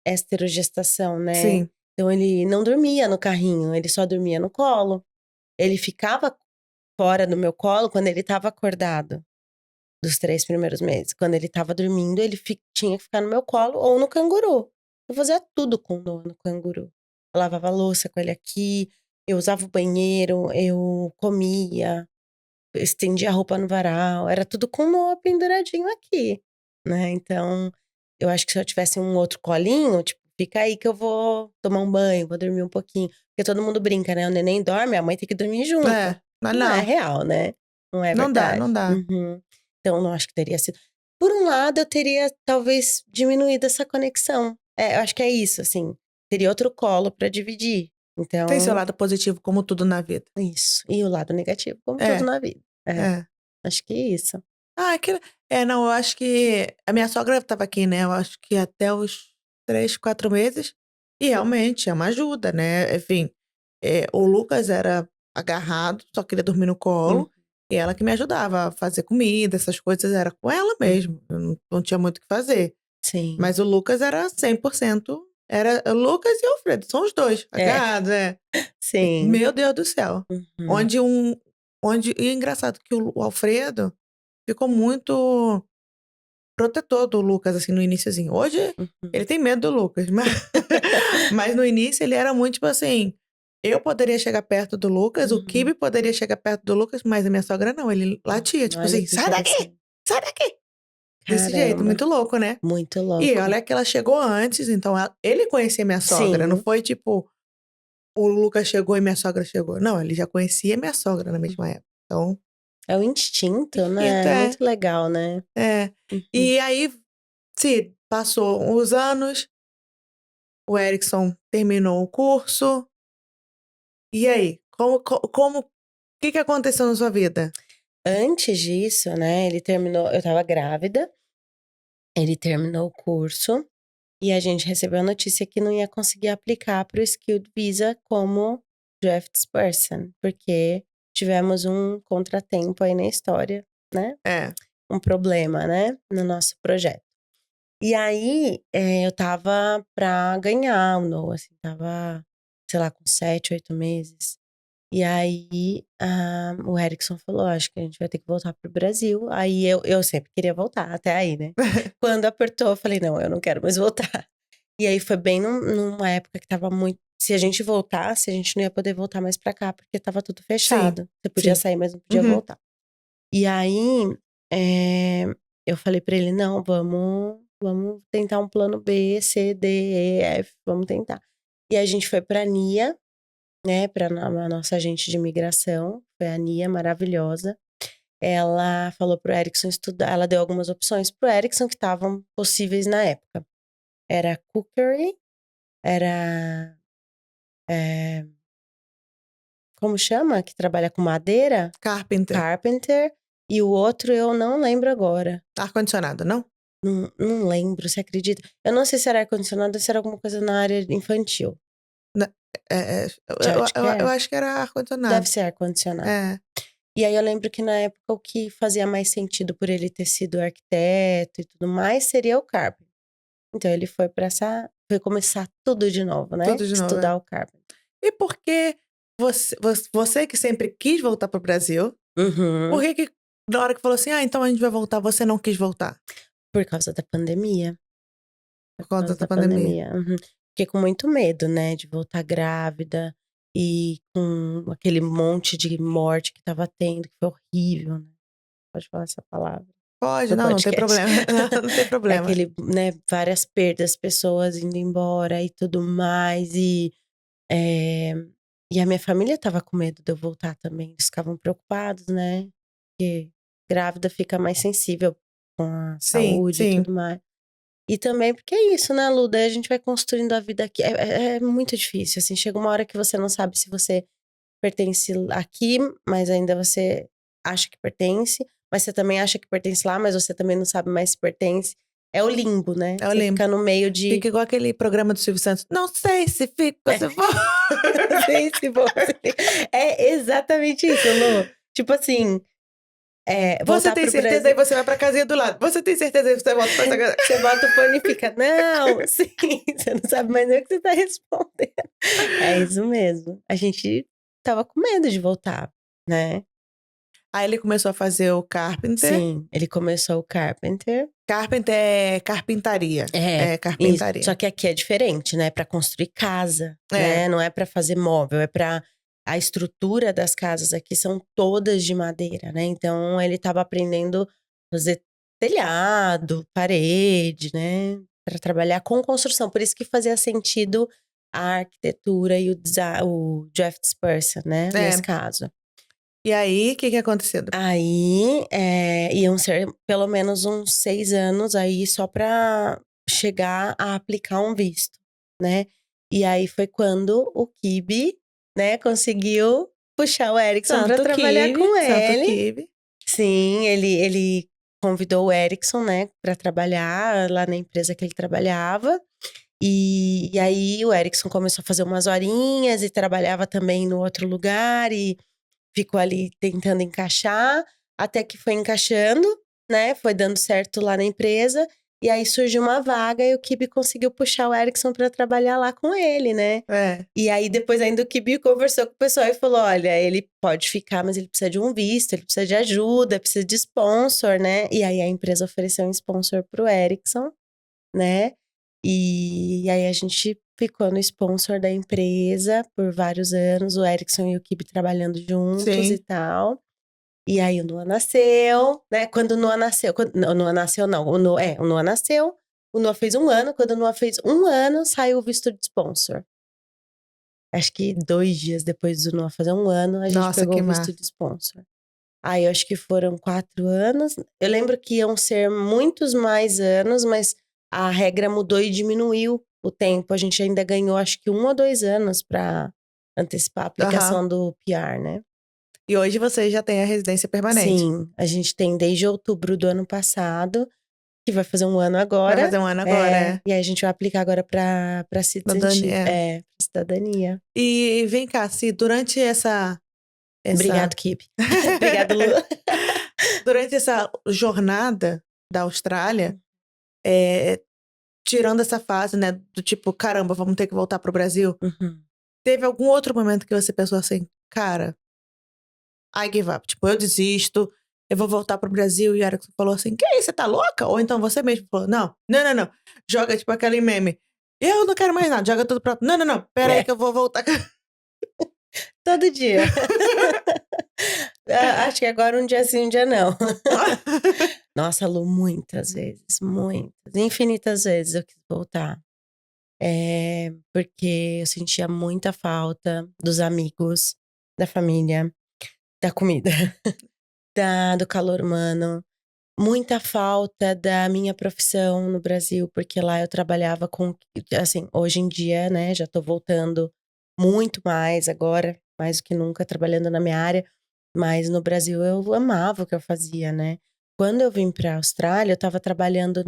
esterogestação, né? Sim. Então ele não dormia no carrinho, ele só dormia no colo. Ele ficava fora do meu colo quando ele estava acordado, dos 3 primeiros meses. Quando ele estava dormindo, ele tinha que ficar no meu colo ou no canguru. Eu fazia tudo com o Noah no canguru. Eu lavava a louça com ele aqui, eu usava o banheiro, eu comia, eu estendia a roupa no varal, era tudo com o Noah penduradinho aqui, né. Então, eu acho que se eu tivesse um outro colinho, tipo, fica aí que eu vou tomar um banho, vou dormir um pouquinho. Porque todo mundo brinca, né, o neném dorme, a mãe tem que dormir junto. É, mas Não é não, real, né, não é não dá, verdade. não dá. Uhum. Então, não acho que teria sido por um lado, eu teria talvez diminuído essa conexão. Eu acho que é isso, assim, teria outro colo pra dividir. Tem seu Então, lado positivo como tudo na vida. isso. E o lado negativo, como tudo É, na vida. É. é. Acho que é isso. Ah, não, eu acho que a minha sogra estava aqui, né, eu acho que até os 3, 4 meses, e realmente é uma ajuda, né, enfim, o Lucas era agarrado, só queria dormir no Hum, colo, e ela que me ajudava a fazer comida, essas coisas, era com ela hum. mesmo, eu não tinha muito o que fazer. Sim. Mas o Lucas era 100%, era o Lucas e o Alfredo, são os 2 É, agarrados, é. sim. Meu Deus do céu. Uhum. Onde um onde e é engraçado que o Alfredo ficou muito protetor do Lucas, assim, no iniciozinho. Hoje, Uhum. ele tem medo do Lucas, mas no início ele era muito, tipo assim, eu poderia chegar perto do Lucas, o Uhum. Kibe poderia chegar perto do Lucas, mas a minha sogra não, ele latia, tipo Olha assim, que sai daqui, interessante. sai daqui. Desse jeito, Caramba, muito louco, né? muito E louco. olha que ela chegou antes, então ele conhecia minha sogra, não Sim. foi tipo, o Lucas chegou e minha sogra chegou. Não, ele já conhecia minha sogra na mesma época. Então, É o instinto, instinto, né? Muito legal, né? é. Uhum. E aí, se passou os anos, o Erickson terminou o curso. E aí, o que aconteceu na sua vida? Antes disso, né, ele terminou, eu tava grávida, ele terminou o curso e a gente recebeu a notícia que não ia conseguir aplicar para o Skilled Visa como drafts person, porque tivemos um contratempo aí na história, né? É, Um problema, né, no nosso projeto. E aí, eu tava pra ganhar o No, assim, tava, sei lá, com 7, 8 meses. E aí, o Erickson falou: "Acho que a gente vai ter que voltar pro Brasil". Aí eu sempre queria voltar, até aí, né. Quando apertou, eu falei: "Não, eu não quero mais voltar". E aí foi bem numa época que estava muito, se a gente voltasse, a gente não ia poder voltar mais pra cá, porque estava tudo sim, fechado. Você podia sim. sair, mas não podia Uhum. voltar. E aí, eh, eu falei pra ele: "Não, vamos tentar um plano B, C, D, E, F, vamos tentar". E a gente foi pra Nia, né, pra a nossa agente de imigração, foi a Nia, maravilhosa. Ela falou pro Erickson estudar, ela deu algumas opções pro Erickson que estavam possíveis na época. Era cookery, era, eh, como chama? Que trabalha com madeira? Carpenter. Carpenter. E o outro eu não lembro agora. Ar-condicionado, não? Não lembro, você acredita? Eu não sei se era ar-condicionado ou se era alguma coisa na área infantil. Na- eu Childcare? acho que era Deve ar-condicionado. ser ar-condicionado. É. E aí eu lembro que na época o que fazia mais sentido por ele ter sido arquiteto e tudo mais seria o carpenter. Então ele foi começar tudo de novo, né? Tudo de novo, é. Estudar o carpenter. E por que você que sempre quis voltar pro Brasil, por Uhum. que na hora que falou assim, então a gente vai voltar, você não quis voltar? Por causa da pandemia. Por Por conta causa da da pandemia. pandemia. Uhum. Fiquei com muito medo, né, de voltar grávida e com aquele monte de morte que estava tendo, que foi horrível, né? Pode falar essa palavra Pode, no não tem podcast. problema. Não tem É problema. aquele, né, várias perdas, pessoas indo embora e tudo mais. Eh, e a minha família estava com medo de eu voltar também. Eles ficavam preocupados, né? Porque grávida fica mais sensível com a Sim, saúde e sim. tudo mais. E também porque é isso, né, Lu? Daí a gente vai construindo a vida aqui. É muito difícil, assim. Chega uma hora que você não sabe se você pertence aqui, mas ainda você acha que pertence. Mas você também acha que pertence lá, mas você também não sabe mais se pertence. É o limbo, né? Eu Você lembro. fica no meio de. Fica igual aquele programa do Silvio Santos. Não sei se fica, se vou. Não sei se você. É exatamente isso, Lu. Tipo assim, Você voltar tem pro certeza? Aí Brasil. você vai pra casinha do lado. Você tem certeza? Aí você volta pra essa casa. Você bota o fone e fica, não, sim, você não sabe mais nem o que você tá respondendo. É isso mesmo. A gente tava com medo de voltar, né? Aí ele começou a fazer o Carpenter. Sim, ele começou o Carpenter. Carpenter é carpintaria. É, É isso. Só carpintaria. que aqui é diferente, né? Pra construir casa, É. né? Não é pra fazer móvel, é pra. A estrutura das casas aqui são todas de madeira, né? Então ele tava aprendendo a fazer telhado, parede, né? Pra trabalhar com construção. Por isso que fazia sentido a arquitetura e o draftsperson, né? Nesse É. caso. E aí, o que aconteceu? Aí, iam ser pelo menos uns 6 anos aí só pra chegar a aplicar um visto, né. E aí foi quando o Kibe, né, conseguiu puxar o Erickson pra trabalhar com Santo ele. Kibe. Sim, ele convidou o Erickson, né, pra trabalhar lá na empresa que ele trabalhava. E aí o Erickson começou a fazer umas horinhas e trabalhava também no outro lugar e ficou ali tentando encaixar, até que foi encaixando, né, foi dando certo lá na empresa. E aí surgiu uma vaga e o Kibe conseguiu puxar o Erickson para trabalhar lá com ele, né? É. E aí depois ainda o Kibe conversou com o pessoal e falou, olha, ele pode ficar, mas ele precisa de um visto, ele precisa de ajuda, precisa de sponsor, né? E aí a empresa ofereceu um sponsor pro Erickson, né? E aí a gente ficou no sponsor da empresa por vários anos, o Erickson e o Kibe trabalhando juntos e Sim. tal. E aí o Noah nasceu, né? Quando o Noah nasceu, não, o Noah nasceu não, o Noah nasceu, o Noah fez 1 ano, quando o Noah fez 1 ano, saiu o visto de sponsor. Acho que 2 dias depois do Noah fazer 1 ano, a gente Nossa, pegou que o visto massa. de sponsor. Aí eu acho que foram 4 anos. Eu lembro que iam ser muitos mais anos, mas a regra mudou e diminuiu o tempo. A gente ainda ganhou, acho que 1 ou 2 anos para antecipar a Aham. aplicação do PR, né? E hoje você já tem a residência permanente. Sim, a gente tem desde outubro do ano passado, que vai fazer 1 ano Vai agora. fazer 1 ano agora, é. E aí a gente vai aplicar agora para citizenship, É. pra cidadania. E vem cá, se durante essa Obrigado, Kibe. Obrigado, Lu. durante essa jornada da Austrália, é, tirando essa fase, né, do tipo, caramba, vamos ter que voltar pro Brasil, Uhum. teve algum outro momento que você pensou assim, cara, I give up, tipo, eu desisto, eu vou voltar pro Brasil, e a Erickson falou assim, que isso, você tá louca? Ou então você mesmo falou, não, joga tipo aquele meme, eu não quero mais nada, joga tudo pra... Não, pera aí É, que eu vou voltar. todo dia. Acho que agora um dia sim, um dia não. Nossa, Lu, muitas vezes, muitas, infinitas vezes eu quis voltar. Porque eu sentia muita falta dos amigos, da família, da comida, do calor humano. Muita falta da minha profissão no Brasil, porque lá eu trabalhava com, assim, hoje em dia, né, já tô voltando muito mais agora, mais do que nunca, trabalhando na minha área, mas no Brasil eu amava o que eu fazia, né? Quando eu vim pra Austrália, eu tava trabalhando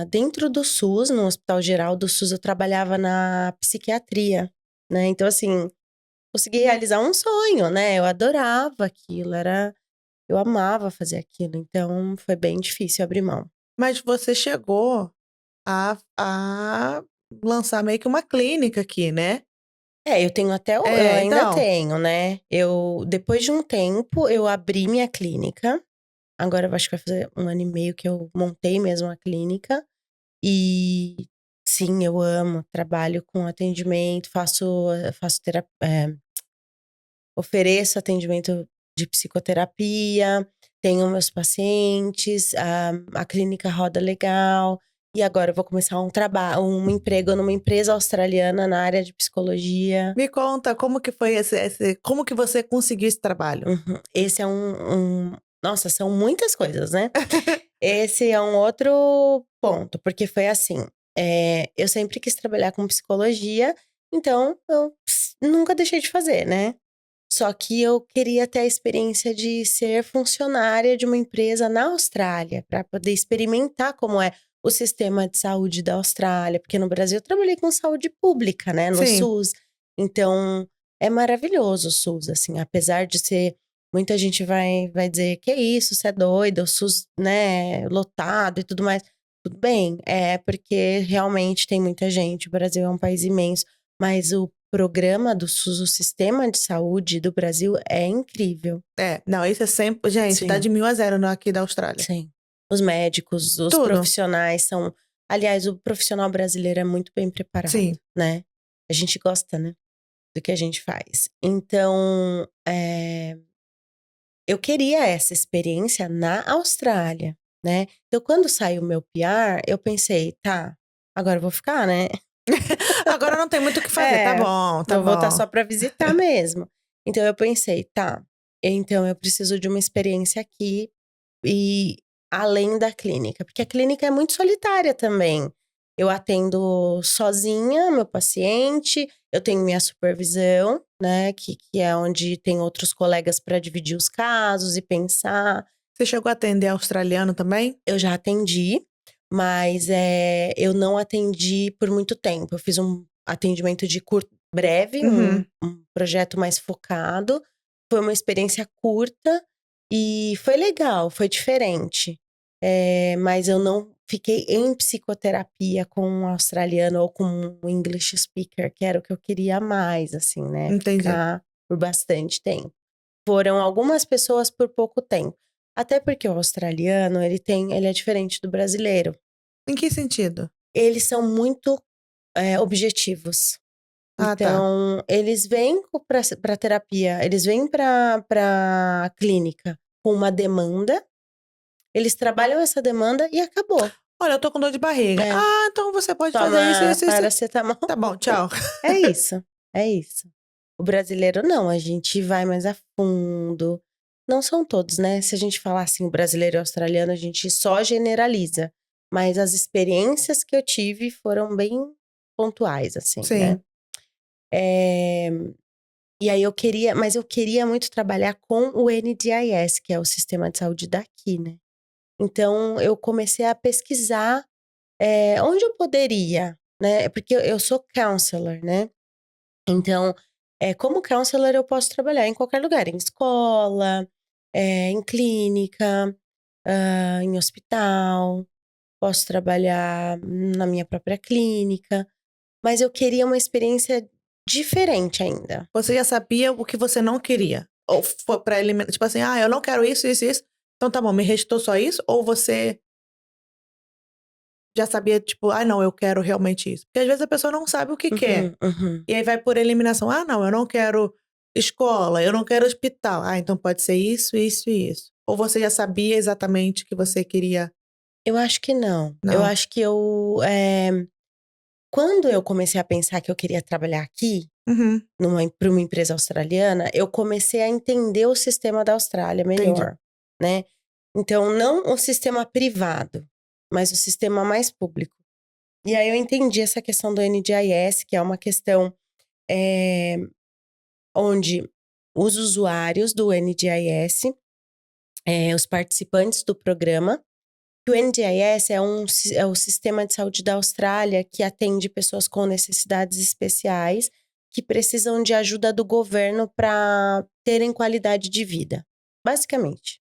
dentro do SUS, no Hospital Geral do SUS, eu trabalhava na psiquiatria, né? Então, assim, consegui realizar um sonho, né? Eu adorava aquilo, eu amava fazer aquilo, então foi bem difícil abrir mão. Mas você chegou a lançar meio que uma clínica aqui, né? Eu tenho eu É, ainda então. tenho, né? Depois de um tempo, eu abri minha clínica. Agora eu acho que vai fazer 1 ano e meio que eu montei mesmo a clínica. E sim, eu amo, trabalho com atendimento, faço terapia, ofereço atendimento de psicoterapia, tenho meus pacientes, a clínica roda legal. E agora eu vou começar um emprego numa empresa australiana na área de psicologia. Me conta como que foi como que você conseguiu esse trabalho? Uhum. Esse é nossa, são muitas coisas, né? Esse é um outro ponto, porque foi assim, eu sempre quis trabalhar com psicologia, então eu nunca deixei de fazer, né? Só que eu queria ter a experiência de ser funcionária de uma empresa na Austrália, para poder experimentar como é o sistema de saúde da Austrália, porque no Brasil eu trabalhei com saúde pública, né, no Sim. SUS. Então, é maravilhoso o SUS, assim, apesar de ser muita gente vai dizer que é isso, você é doida, o SUS, né, lotado e tudo mais. Tudo bem, porque realmente tem muita gente, o Brasil é um país imenso, mas o programa do SUS, o sistema de saúde do Brasil é incrível. É, não, isso é sempre. Gente, tá de Sim, 1000 a 0 aqui da Austrália. sim. Os médicos, os Tudo. profissionais são. Aliás, o profissional brasileiro é muito bem preparado, Sim. né? A gente gosta, né? Do que a gente faz. Então, eu queria essa experiência na Austrália, né? Então, quando saiu o meu PR, eu pensei, tá, agora eu vou ficar, né? Agora não tem muito o que fazer. Tá É, bom, tá vou voltar bom. só pra visitar mesmo. Então eu pensei, tá, então eu preciso de uma experiência aqui e além da clínica, porque a clínica é muito solitária também. Eu atendo sozinha meu paciente, eu tenho minha supervisão, né, que é onde tem outros colegas para dividir os casos e pensar. Você chegou a atender australiano também? Eu já atendi, mas eu não atendi por muito tempo. Eu fiz um atendimento de breve, Uhum. um projeto mais focado. Foi uma experiência curta e foi legal, foi diferente. mas eu não fiquei em psicoterapia com um australiano ou com um English speaker, que era o que eu queria mais, assim, né? Entendi. Ficar por bastante tempo. Foram algumas pessoas por pouco tempo. Até porque o australiano, ele é diferente do brasileiro. Em que sentido? Eles são muito objetivos. Ah, tá. Então, eles vêm para terapia, eles vêm para clínica com uma demanda, eles trabalham essa demanda e acabou. Olha, eu tô com dor de barriga. É, Ah, então você pode fazer isso, toma isso, isso. paracetamol. Tá bom, tchau. É isso, é isso. O brasileiro não, a gente vai mais a fundo. Não são todos, né? Se a gente falar assim, o brasileiro e o australiano, a gente só generaliza. Mas as experiências que eu tive foram bem pontuais, assim, né? Sim. É, E aí mas eu queria muito trabalhar com o NDIS, que é o sistema de saúde daqui, né? Então eu comecei a pesquisar onde eu poderia, né? Porque eu sou counselor, né? Então, como counselor eu posso trabalhar em qualquer lugar, em escola, em clínica, em hospital, posso trabalhar na minha própria clínica, mas eu queria uma experiência diferente ainda. Você já sabia o que você não queria? Ou foi pra eliminar, tipo assim, eu não quero isso, isso, isso. Então tá bom, me restou só isso? Ou você já sabia, tipo, não, eu quero realmente isso? Porque às vezes a pessoa não sabe o que quer. Uhum, uhum. E aí vai por eliminação. Ah, não, eu não quero escola, eu não quero hospital. Ah, então pode ser isso, isso e isso. Ou você já sabia exatamente que você queria? Eu acho que não. Eu Não. acho que quando eu comecei a pensar que eu queria trabalhar aqui, Uhum, para uma empresa australiana, eu comecei a entender o sistema da Austrália entendi. melhor, né? Então, não o sistema privado, mas o sistema mais público. E aí eu entendi essa questão do NDIS, que é uma questão eh, onde os usuários do NDIS, os participantes do programa, o NDIS é o sistema de saúde da Austrália que atende pessoas com necessidades especiais que precisam de ajuda do governo para terem qualidade de vida, basicamente.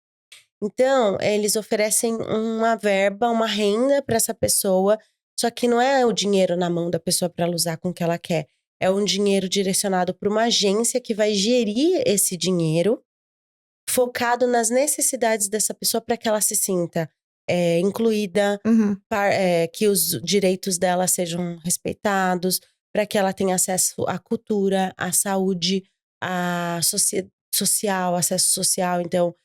Então, eles oferecem uma verba, uma renda para essa pessoa, só que não é o dinheiro na mão da pessoa para ela usar com o que ela quer. É um dinheiro direcionado para uma agência que vai gerir esse dinheiro, focado nas necessidades dessa pessoa para que ela se sinta incluída, Uhum. que os direitos dela sejam respeitados, para que ela tenha acesso à cultura, à saúde, à social, acesso social, então,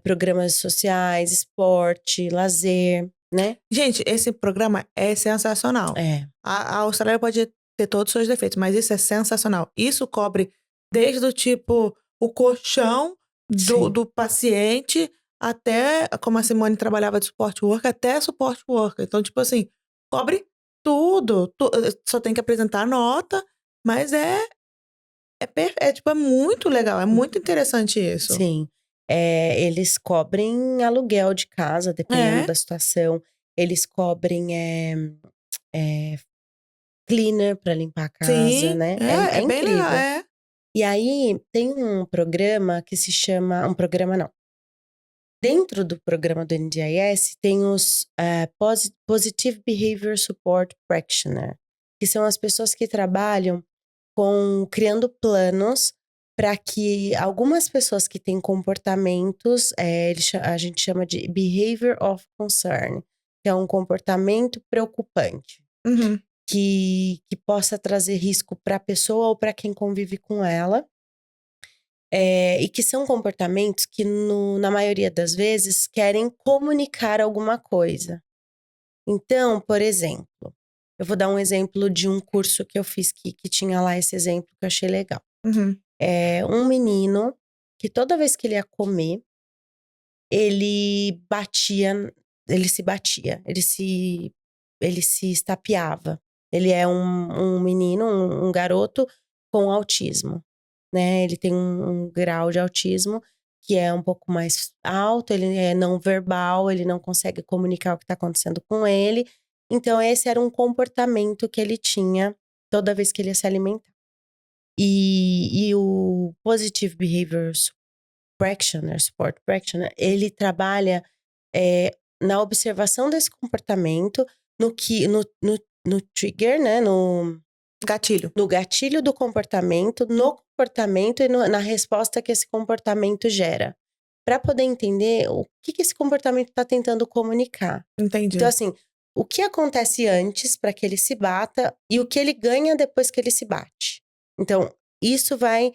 programas sociais, esporte, lazer, né? Gente, esse programa é sensacional. É, A Austrália pode ter todos os seus defeitos, mas isso é sensacional. Isso cobre desde o tipo, o colchão sim. do paciente até, como a Simone trabalhava de support worker, até support worker. Então, tipo assim, cobre tudo. Só tem que apresentar a nota, mas tipo, é muito legal, é muito interessante isso. Sim. Eles cobrem aluguel de casa, dependendo É, da situação. Eles cobrem eh, cleaner para limpar a casa, sim, né? é É bem legal, incrível. é. E aí tem um programa que se chama, um programa não. Dentro do programa do NDIS tem os Positive Behavior Support Practitioner, que são as pessoas que trabalham criando planos para que algumas pessoas que têm comportamentos, a gente chama de behavior of concern, que é um comportamento preocupante, Uhum, que possa trazer risco para a pessoa ou para quem convive com ela, e que são comportamentos que, na maioria das vezes, querem comunicar alguma coisa. Então, por exemplo, eu vou dar um exemplo de um curso que eu fiz que tinha lá esse exemplo que eu achei legal. uhum. Um menino que toda vez que ele ia comer, ele batia, ele se estapeava. Ele é um menino, um garoto com autismo, né? Ele tem um grau de autismo que é um pouco mais alto, ele é não verbal, ele não consegue comunicar o que está acontecendo com ele. Então, esse era um comportamento que ele tinha toda vez que ele ia se alimentar. E o Positive Behavior Practitioner, Support Practitioner, ele trabalha na observação desse comportamento, no trigger, né? Gatilho. No gatilho do comportamento, no comportamento e na resposta que esse comportamento gera. Para poder entender o que esse comportamento está tentando comunicar. Entendi. Então, assim, o que acontece antes para que ele se bata e o que ele ganha depois que ele se bate. Então, isso vai,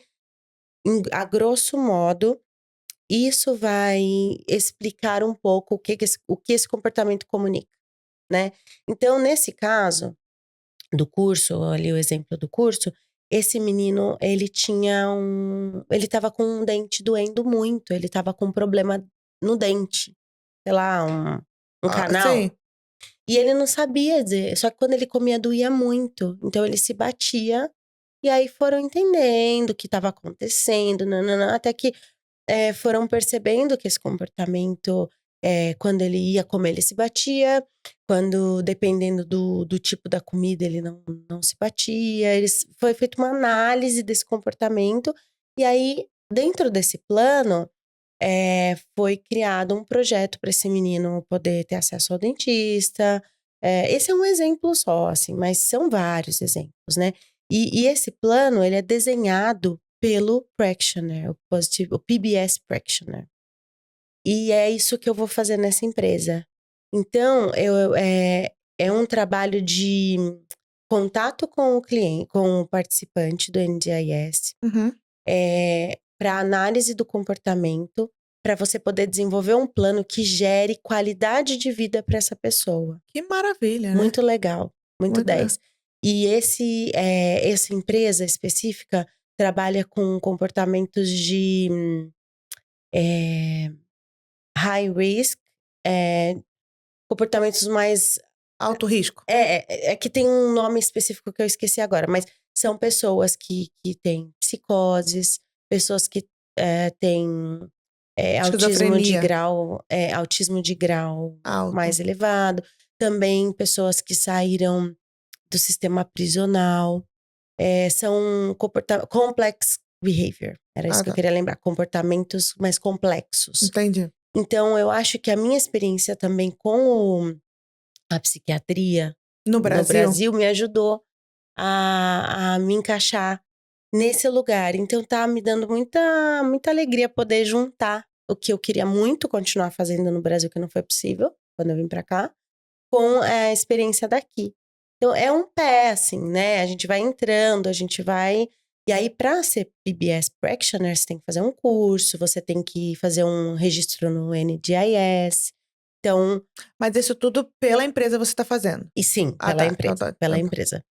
a grosso modo, isso vai explicar um pouco o que esse comportamento comunica, né? Então, nesse caso do curso, ali o exemplo do curso, esse menino, ele estava com um dente doendo muito, ele estava com um problema no dente, sei lá, um canal. Sim. E ele não sabia dizer, só que quando ele comia doía muito, então ele se batia, e aí foram entendendo o que estava acontecendo, nananã, até que foram percebendo que esse comportamento, quando ele ia comer, ele se batia, quando, dependendo do tipo da comida, ele não se batia. Foi feita uma análise desse comportamento, e aí, dentro desse plano, foi criado um projeto para esse menino poder ter acesso ao dentista. Esse é um exemplo só, assim, mas são vários exemplos, né? E esse plano, ele é desenhado pelo Practitioner, o PBS Practitioner. E é isso que eu vou fazer nessa empresa. Então, é um trabalho de contato com o cliente, com o participante do NDIS, Uhum. para análise do comportamento, para você poder desenvolver um plano que gere qualidade de vida para essa pessoa. Que maravilha, né? Muito legal, muito Muito legal. 10. E essa empresa específica trabalha com comportamentos de high risk, comportamentos mais. Alto risco. É que tem um nome específico que eu esqueci agora, mas são pessoas que têm psicoses, pessoas que têm Esquizofrenia. autismo de grau Alto. mais elevado, também pessoas que saíram do sistema prisional, são complex behavior, era isso que eu Tá. queria lembrar, comportamentos mais complexos. Entendi. Então, eu acho que a minha experiência também com a psiquiatria No no Brasil? Brasil me ajudou a me encaixar nesse lugar. Então, tá me dando muita alegria poder juntar o que eu queria muito continuar fazendo no Brasil, que não foi possível quando eu vim pra cá, com a experiência daqui. Então, é um pé, assim, né? A gente vai entrando, a gente vai. E aí, para ser PBS Practitioner, você tem que fazer um curso, você tem que fazer um registro no NDIS. Então, Mas isso tudo pela empresa você tá fazendo? e sim, Ah, pela tá. empresa, pela empresa.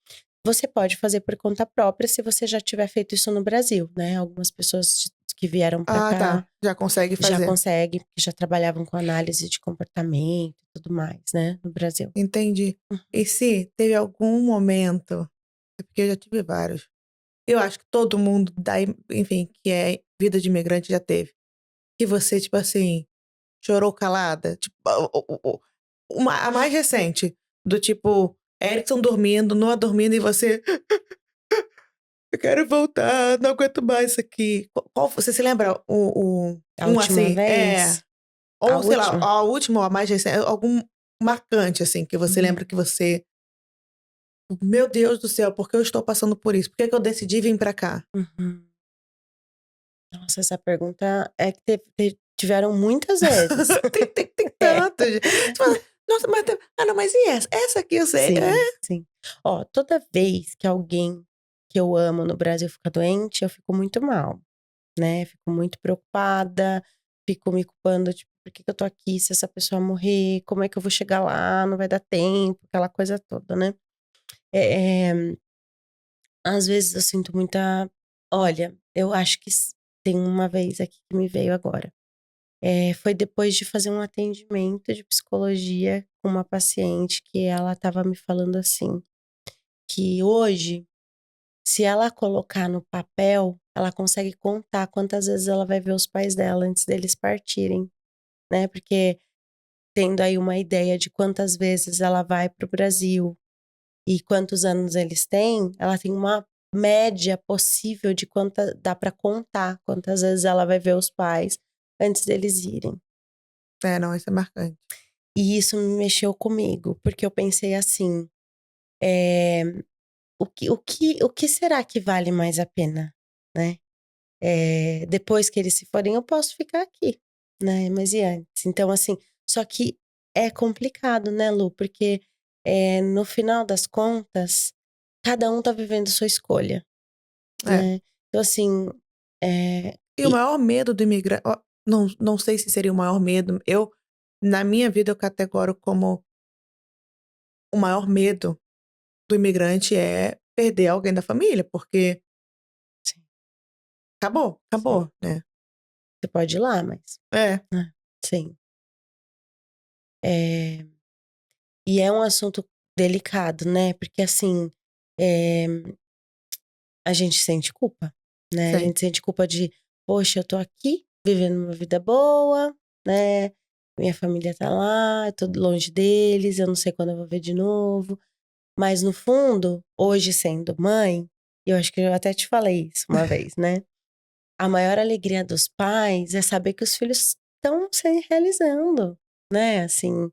Você pode fazer por conta própria se você já tiver feito isso no Brasil, né? Algumas pessoas que vieram para Ah, cá tá. Já consegue já fazer. conseguem, porque já trabalhavam com análise de comportamento e tudo mais, né? No Brasil. Entendi. E se teve algum momento, é porque eu já tive vários. Eu acho que todo mundo enfim, que é vida de imigrante já teve. Que você, tipo assim, chorou calada. Tipo, a mais recente. Do tipo, Erickson dormindo, Noah dormindo e você. Eu quero voltar, não aguento mais isso aqui. Você se lembra A um última assim? vez, a Ou sei lá, última. a última ou a mais recente, algum marcante, assim, que você lembra Uhum. que você. Meu Deus do céu, por que eu estou passando por isso? Por que que eu decidi vir pra cá? Uhum. Nossa, essa pergunta é que tiveram muitas vezes. Tem É. tantos. Você fala, nossa, mas. Ah, não, mas e essa? Essa aqui eu sei. Sim, sim. Ó, toda vez que alguém que eu amo no Brasil fica doente, eu fico muito mal, né? Fico muito preocupada, fico me culpando, tipo, por que que eu tô aqui se essa pessoa morrer? Como é que eu vou chegar lá? Não vai dar tempo, aquela coisa toda, né? É, é, às vezes eu sinto muita. Olha, eu acho que tem uma vez aqui que me veio agora. Foi depois de fazer um atendimento de psicologia com uma paciente que ela tava me falando assim, que hoje, se ela colocar no papel, ela consegue contar quantas vezes ela vai ver os pais dela antes deles partirem, né? Porque tendo aí uma ideia de quantas vezes ela vai para o Brasil e quantos anos eles têm, ela tem uma média possível de quanta dá para contar quantas vezes ela vai ver os pais antes deles irem. Não, isso é marcante. E isso me mexeu comigo, porque eu pensei assim, é, o que será que vale mais a pena, né? Depois que eles se forem, eu posso ficar aqui, né? Mas e antes? Então, assim, só que é complicado, né, Lu? Porque no final das contas, cada um tá vivendo sua escolha, É. né? Então, assim, é, E o e- maior medo do imigrante, não sei se seria o maior medo. Na minha vida, eu categoro como o maior medo do imigrante é perder alguém da família, porque sim, sim, acabou, né? você pode ir lá, mas, É, né? Sim. É, e é um assunto delicado, né? Porque, assim, é, a gente sente culpa, né? A sim. gente sente culpa de, poxa, eu tô aqui vivendo uma vida boa, né? Minha família tá lá, eu tô longe deles, eu não sei quando eu vou ver de novo. Mas no fundo, hoje sendo mãe, eu acho que eu até te falei isso uma vez, né? A maior alegria dos pais é saber que os filhos estão se realizando, né? Assim,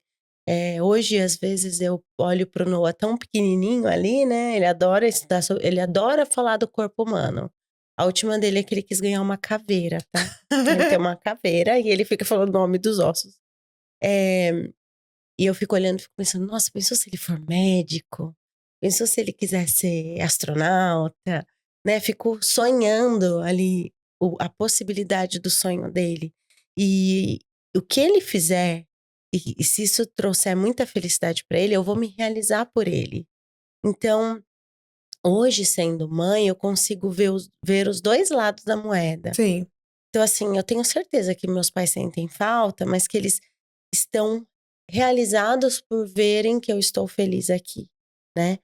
hoje, às vezes, eu olho pro Noah tão pequenininho ali, né? Ele adora estudar, ele adora falar do corpo humano. A última dele é que ele quis ganhar uma caveira, tá? Ele tem uma caveira e ele fica falando o nome dos ossos. É, e eu fico olhando e fico pensando, nossa, pensou se ele for médico? Pensou se ele quiser ser astronauta? Né? Fico sonhando ali a possibilidade do sonho dele. E o que ele fizer, e se isso trouxer muita felicidade para ele, eu vou me realizar por ele. Então, hoje, sendo mãe, eu consigo ver os dois lados da moeda. Sim, Então, assim, eu tenho certeza que meus pais sentem falta, mas que eles estão realizados por verem que eu estou feliz aqui, né?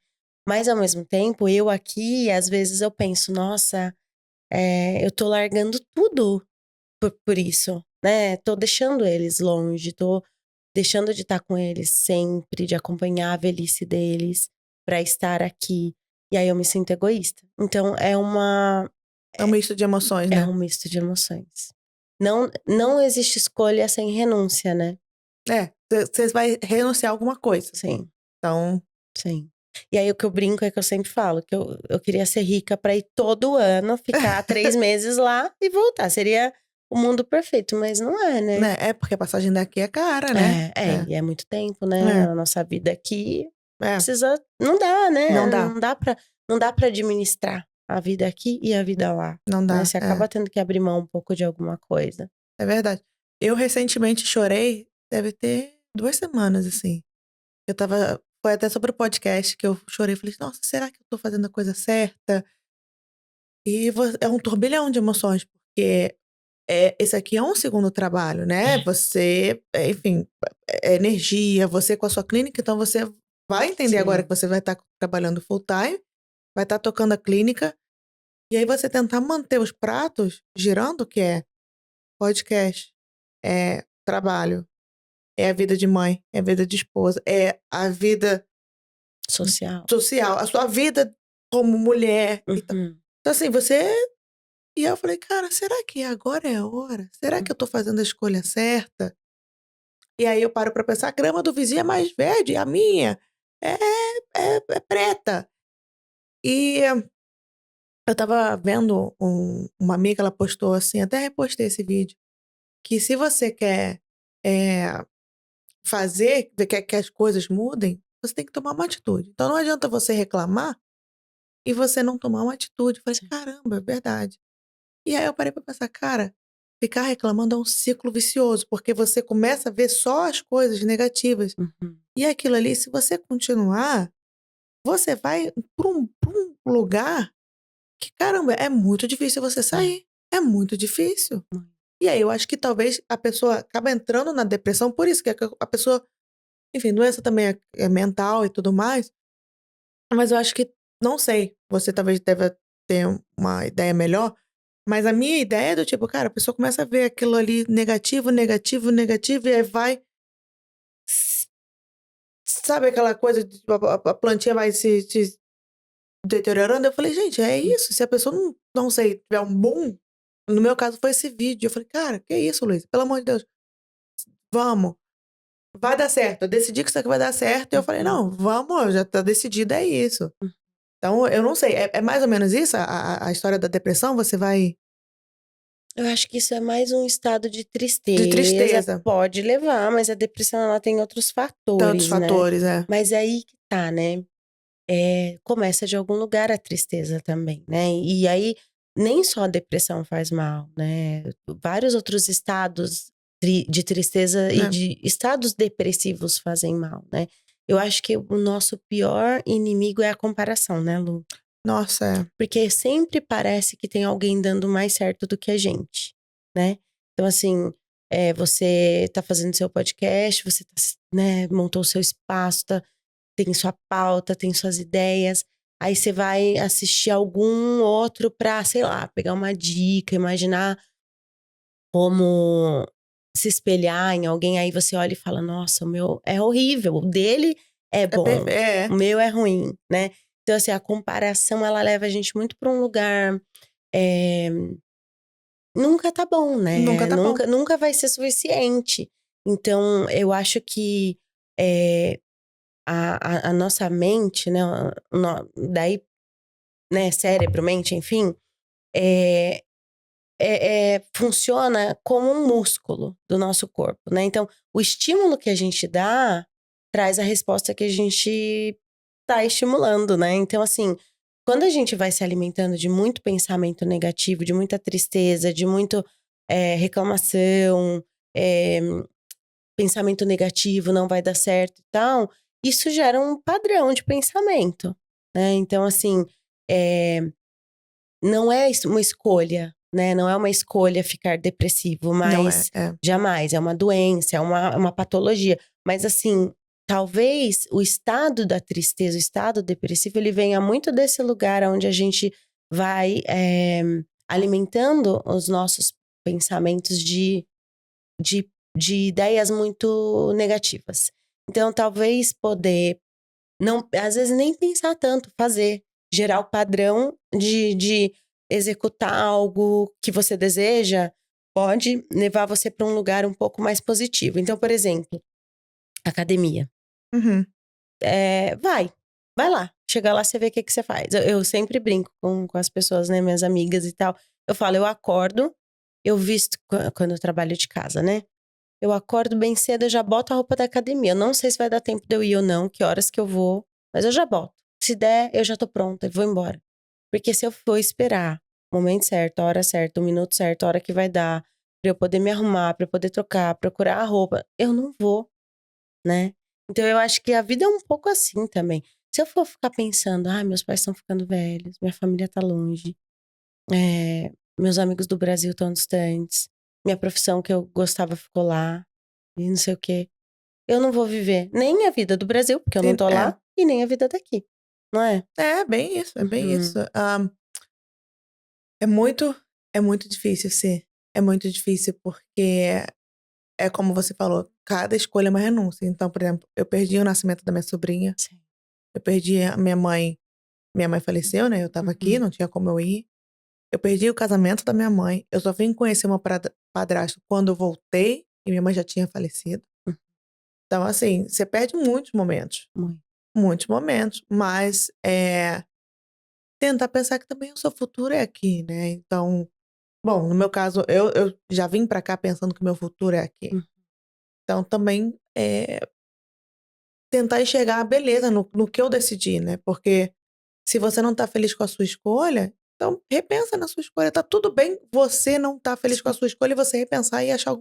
Mas, ao mesmo tempo, eu aqui, às vezes eu penso, nossa, eu tô largando tudo por isso, né? Tô deixando eles longe, tô deixando de estar com eles sempre, de acompanhar a velhice deles, pra estar aqui. E aí eu me sinto egoísta. Então, é um misto de emoções, é né? um misto de emoções. Não existe escolha sem renúncia, né? É, você vai renunciar a alguma coisa. Sim, Então, sim. E aí o que eu brinco é que eu sempre falo que eu queria ser rica pra ir todo ano, ficar 3 meses lá e voltar. Seria o mundo perfeito, mas não é, né? né? É porque a passagem daqui é cara, né? E é muito tempo, né? É, A nossa vida aqui é. precisa. Não dá, Não né? dá, Não dá pra administrar a vida aqui e a vida lá. não Né? dá. Você É, acaba tendo que abrir mão um pouco de alguma coisa. é verdade. Eu recentemente chorei, deve ter 2 semanas, assim. Foi até sobre o podcast que eu chorei. Falei, nossa, será que eu tô fazendo a coisa certa? E é um turbilhão de emoções, porque esse aqui é um segundo trabalho, né? Você, enfim, é energia, você com a sua clínica, então você vai entender agora que Sim, você vai estar trabalhando full time, vai estar tocando a clínica, e aí você tentar manter os pratos girando, que é podcast, é trabalho, é a vida de mãe, é a vida de esposa, é a vida social. social, a sua vida como mulher e tal. Uhum, Então, assim, você. E aí eu falei, cara, será que agora é a hora? Será que eu tô fazendo a escolha certa? E aí eu paro pra pensar, a grama do vizinho é mais verde, a minha é, é preta. E eu tava vendo uma amiga, ela postou assim, até repostei esse vídeo, que se você quer é, quer que as coisas mudem, você tem que tomar uma atitude. Então não adianta você reclamar e você não tomar uma atitude. Eu falei, sim. caramba, é verdade. E aí eu parei pra pensar, cara, ficar reclamando é um ciclo vicioso, porque você começa a ver só as coisas negativas. Uhum, E aquilo ali, se você continuar, você vai pra um lugar que, caramba, é muito difícil você é, sair. É muito difícil. muito. E aí eu acho que talvez a pessoa acaba entrando na depressão, por isso que a pessoa, enfim, doença também é mental e tudo mais, mas eu acho que, não sei, você talvez deva ter uma ideia melhor, mas a minha ideia é do tipo, cara, a pessoa começa a ver aquilo ali negativo, negativo, negativo, e aí vai. s- Sabe aquela coisa, de, a plantinha vai se deteriorando? Eu falei, gente, é Hum, isso. Se a pessoa não sei, tiver um bom. No meu caso foi esse vídeo. Eu falei, cara, que isso, Luiz? Pelo amor de Deus, vamos. vai dar certo. Eu decidi que isso aqui vai dar certo. E eu falei, Uhum. não, vamos, já tá decidido, é isso. Então, eu não sei, é mais ou menos isso a história da depressão? Você vai Eu acho que isso é mais um estado de de tristeza, tristeza, pode levar, mas a depressão ela tem outros tantos fatores, né? fatores, é. Mas é aí que tá, né? Começa de algum lugar a tristeza também, né? E aí, nem só a depressão faz mal, né? Vários outros estados de tristeza e Né? de estados depressivos fazem mal, né? Eu acho que o nosso pior inimigo é a comparação, né, Lu? Nossa, é. Porque sempre parece que tem alguém dando mais certo do que a gente, né? Então, assim, você tá fazendo seu podcast, você tá, né, montou o seu espaço, tem sua pauta, tem suas ideias. Aí você vai assistir algum outro pra, sei lá, pegar uma dica, imaginar como se espelhar em alguém. Aí você olha e fala: Nossa, o meu é horrível, o dele é É bom, o é. meu é ruim, né? Então, assim, a comparação ela leva a gente muito pra um lugar. eh, Nunca tá bom, Nunca né? tá bom. Nunca vai ser suficiente. Então, eu acho que eh, a nossa mente, né? Daí, né, cérebro, mente, enfim, é, funciona como um músculo do nosso corpo, né? Então, o estímulo que a gente dá traz a resposta que a gente tá estimulando, né? Então, assim, quando a gente vai se alimentando de muito pensamento negativo, de muita tristeza, de muito reclamação, é, pensamento negativo, não vai dar certo e tal, isso gera um padrão de pensamento, né? Então, assim, é, não é uma escolha, né? Não é uma escolha ficar depressivo, Não é, mas é. jamais, é uma doença, é uma patologia. Mas, assim, talvez o estado da tristeza, o estado depressivo, ele venha muito desse lugar onde a gente vai alimentando os nossos pensamentos de, de ideias muito negativas. Então, talvez poder, não, às vezes nem pensar tanto, fazer, gerar o padrão de executar algo que você deseja, pode levar você para um lugar um pouco mais positivo. Então, por exemplo, academia. Uhum. Vai lá. Chega lá, você vê o que você faz. Eu sempre brinco com as pessoas, né, minhas amigas e tal. Eu falo, eu acordo, eu visto, quando eu trabalho de casa, né? Eu acordo bem cedo, eu já boto a roupa da academia. Eu não sei se vai dar tempo de eu ir ou não, que horas que eu vou, mas eu já boto. Se der, eu já tô pronta e vou embora. Porque se eu for esperar o momento certo, a hora certa, o minuto certo, a hora que vai dar, pra eu poder me arrumar, pra eu poder trocar, procurar a roupa, eu não vou, né? Então eu acho que a vida é um pouco assim também. Se eu for ficar pensando, meus pais estão ficando velhos, minha família tá longe, é, meus amigos do Brasil estão distantes, minha profissão que eu gostava ficou lá, e não sei o quê. Eu não vou viver nem a vida do Brasil, porque eu não tô É. lá, e nem a vida daqui, não é? É bem isso, é bem isso. Uhum. É muito é muito difícil ser. É muito difícil porque é como você falou, cada escolha é uma renúncia. Então, por exemplo, eu perdi o nascimento da minha sobrinha, Sim. eu perdi a minha mãe faleceu, né, eu estava aqui, Uhum. não tinha como eu ir. Eu perdi o casamento da minha mãe, eu só vim conhecer meu padrasto quando eu voltei e minha mãe já tinha falecido. Hum, Então, assim, você perde muito. muitos momentos, mas, tentar pensar que também o seu futuro é aqui, né, então bom, no meu caso, eu já vim pra cá pensando que o meu futuro é aqui. Hum, Então também, tentar enxergar a beleza no que eu decidi, né, porque se você não tá feliz com a sua escolha, então repensa na sua escolha, tá tudo bem você não tá feliz com a sim. sua escolha e você repensar e achar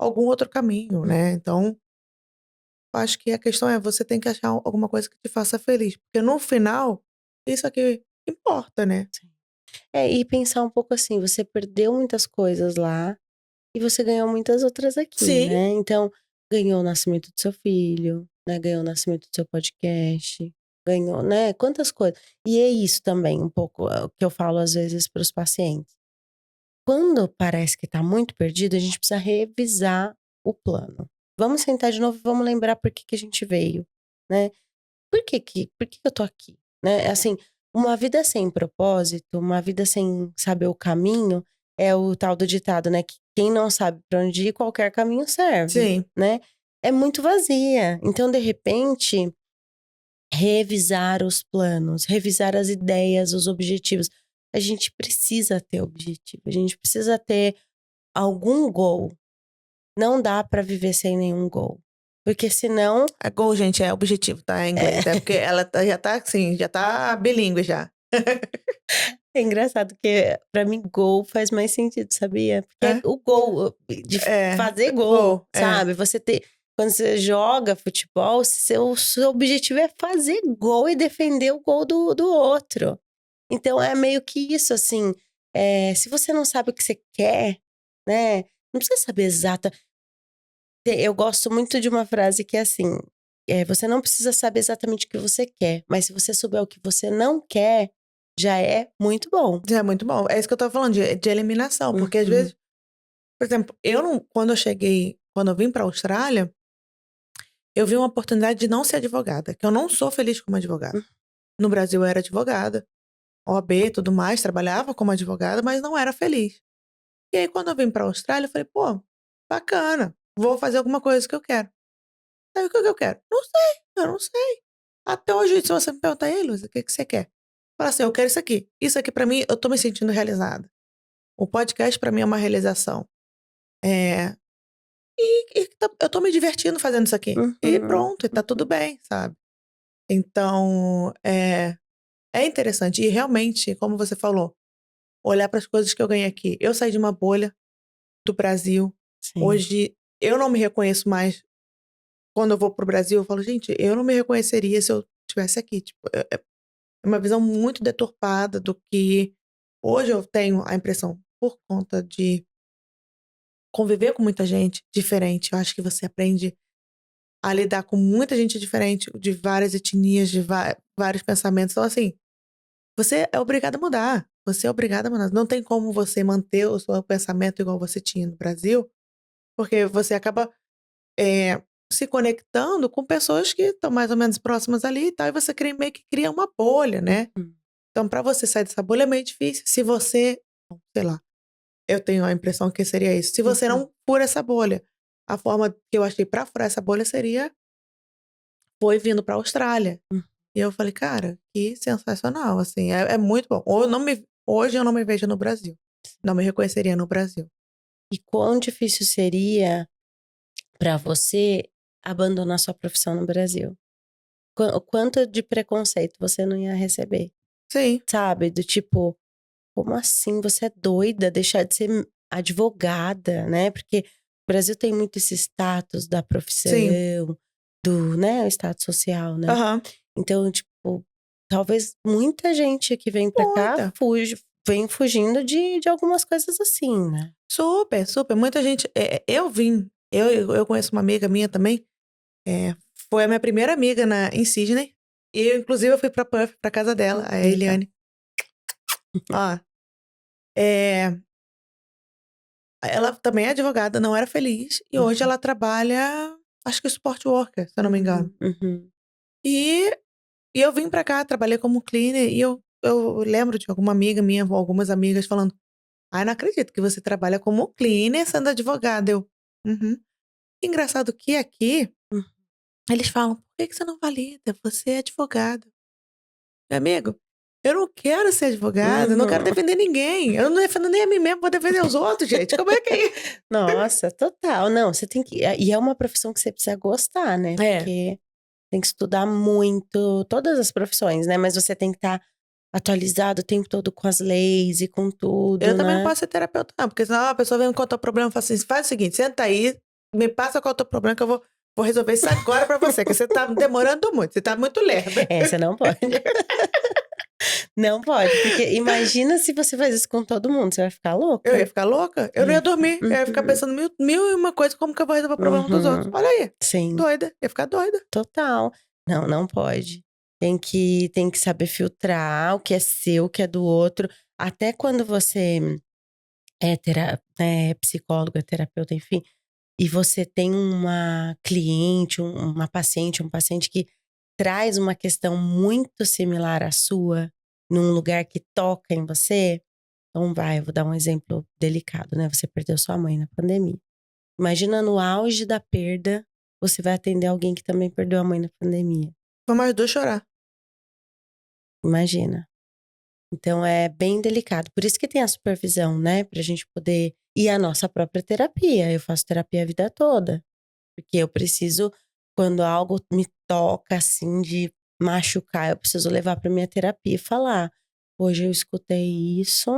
algum outro caminho, Hum, né. Então, acho que a questão é você tem que achar alguma coisa que te faça feliz, porque no final, isso é que importa, né. sim. E pensar um pouco assim, você perdeu muitas coisas lá e você ganhou muitas outras aqui, Sim, né? Então, ganhou o nascimento do seu filho, né? Ganhou o nascimento do seu podcast, ganhou, né? Quantas coisas. E é isso também, um pouco, o que eu falo às vezes para os pacientes. Quando parece que tá muito perdido, a gente precisa revisar o plano. Vamos sentar de novo e vamos lembrar por que que a gente veio, né? Por que que eu tô aqui, né? Assim, uma vida sem propósito, uma vida sem saber o caminho, é o tal do ditado, né? Que quem não sabe pra onde ir, qualquer caminho serve, sim. né? é muito vazia. Então, de repente, revisar os planos, revisar as ideias, os objetivos. A gente precisa ter objetivo, a gente precisa ter algum goal. Não dá pra viver sem nenhum goal. Porque senão, A goal, gente, é objetivo, tá? Em inglês. É porque ela já tá assim, já tá bilíngue já. é engraçado que pra mim goal faz mais sentido, sabia? Porque É? o goal de É. fazer gol, Goal, é. sabe? Você ter, quando você joga futebol, seu objetivo é fazer gol e defender o gol do outro. Então é meio que isso, assim, se você não sabe o que você quer, né? Não precisa saber exata. Eu gosto muito de uma frase que é assim: você não precisa saber exatamente o que você quer, mas se você souber o que você não quer, já é muito bom. Já é muito bom. É isso que eu tô falando, de eliminação. Porque às Uhum, vezes, por exemplo, eu não. Quando eu vim pra Austrália, eu vi uma oportunidade de não ser advogada, que eu não sou feliz como advogada. hum, No Brasil eu era advogada, OAB e tudo mais, trabalhava como advogada, mas não era feliz. E aí, quando eu vim pra Austrália, eu falei, pô, bacana, vou fazer alguma coisa que eu quero. Aí, o que que eu quero? Não sei, eu não sei. Até hoje, se você me perguntar, ei, Luísa, o que que você quer? Fala assim, eu quero isso aqui. Isso aqui, pra mim, eu tô me sentindo realizada. O podcast, pra mim, é uma realização. É, eu tô me divertindo fazendo isso aqui. E uhum, pronto, e tá tudo uhum. bem, sabe? Então, é interessante. E realmente, como você falou, olhar para as coisas que eu ganhei aqui. Eu saí de uma bolha do Brasil. Sim. Hoje, eu não me reconheço mais. Quando eu vou pro Brasil, eu falo, gente, eu não me reconheceria se eu estivesse aqui. Tipo, é uma visão muito deturpada do que hoje eu tenho a impressão, por conta de conviver com muita gente diferente. Eu acho que você aprende a lidar com muita gente diferente, de várias etnias, de vários pensamentos. Então, assim, você é obrigado a mudar. Você é obrigado a mudar. Não tem como você manter o seu pensamento igual você tinha no Brasil, porque você acaba se conectando com pessoas que estão mais ou menos próximas ali e tal, e você meio que cria uma bolha, né? Uhum, Então, para você sair dessa bolha é meio difícil. Se você, sei lá, eu tenho a impressão que seria isso. Se você uhum, não fura essa bolha, a forma que eu achei para furar essa bolha foi vindo para a Austrália. uhum. E eu falei, cara, que sensacional, assim, é muito bom. Hoje eu não me vejo no Brasil. Não me reconheceria no Brasil. E quão difícil seria pra você abandonar sua profissão no Brasil? O quanto de preconceito você não ia receber, Sim, sabe? Do tipo, como assim? Você é doida deixar de ser advogada, né? Porque o Brasil tem muito esse status da sim. profissão, né, o status social, né? Aham. Então, tipo, talvez muita gente que vem pra cá Muita. vem fugindo de algumas coisas assim, né? Super, super. Muita gente. Eu conheço uma amiga minha também. Foi a minha primeira amiga em Sydney. E eu, inclusive, eu fui pra Perth, pra casa dela, a Legal. Eliane. Ó, é, ela também é advogada, não era feliz. E hoje Uhum, ela trabalha, acho que support worker, se eu não me engano. uhum, uhum. E, e eu vim pra cá, trabalhei como cleaner. E eu lembro de alguma amiga minha, ou algumas amigas falando: ai, não acredito que você trabalha como cleaner sendo advogada. Eu, uhum. Engraçado que aqui, Hum. eles falam: por que que você não valida? Você é advogado. Meu amigo, eu não quero ser advogada, eu não quero Uhum. defender ninguém. Eu não defendo nem a mim mesmo, vou defender os outros, gente. Como é que é isso? Nossa, total. Não, você tem que. E é uma profissão que você precisa gostar, né? É, Porque tem que estudar muito, todas as profissões, né? Mas você tem que estar atualizado o tempo todo com as leis e com eu tudo, também não né? posso ser terapeuta, não, porque senão a pessoa vem me contar o problema e fala assim: faz o seguinte, senta aí, me passa qual é o teu problema que eu vou resolver isso agora pra você, que você tá demorando muito, você tá muito lerda. É, você não pode. Não pode, porque imagina se você faz isso com todo mundo, você vai ficar Eu ia louca. ficar louca, eu não ia É. dormir, eu ia ficar Uhum, pensando mil e uma coisa, como que eu vou resolver o problema dos outros. uhum. Olha aí, Sim, doida, ia ficar doida. total. Não, não pode. Tem que saber filtrar o que é seu, o que é do outro. Até quando você é psicólogo, é terapeuta, enfim, e você tem uma cliente, uma paciente, um paciente que traz uma questão muito similar à sua, num lugar que toca em você. Então eu vou dar um exemplo delicado, né? Você perdeu sua mãe na pandemia. Imagina no auge da perda, você vai atender alguém que também perdeu a mãe na pandemia. Vamos as duas chorar. Imagina. Então é bem delicado. Por isso que tem a supervisão, né? Pra gente poder. E a nossa própria terapia. Eu faço terapia a vida toda. Porque eu preciso, quando algo me toca assim de machucar, eu preciso levar pra minha terapia e falar: hoje eu escutei isso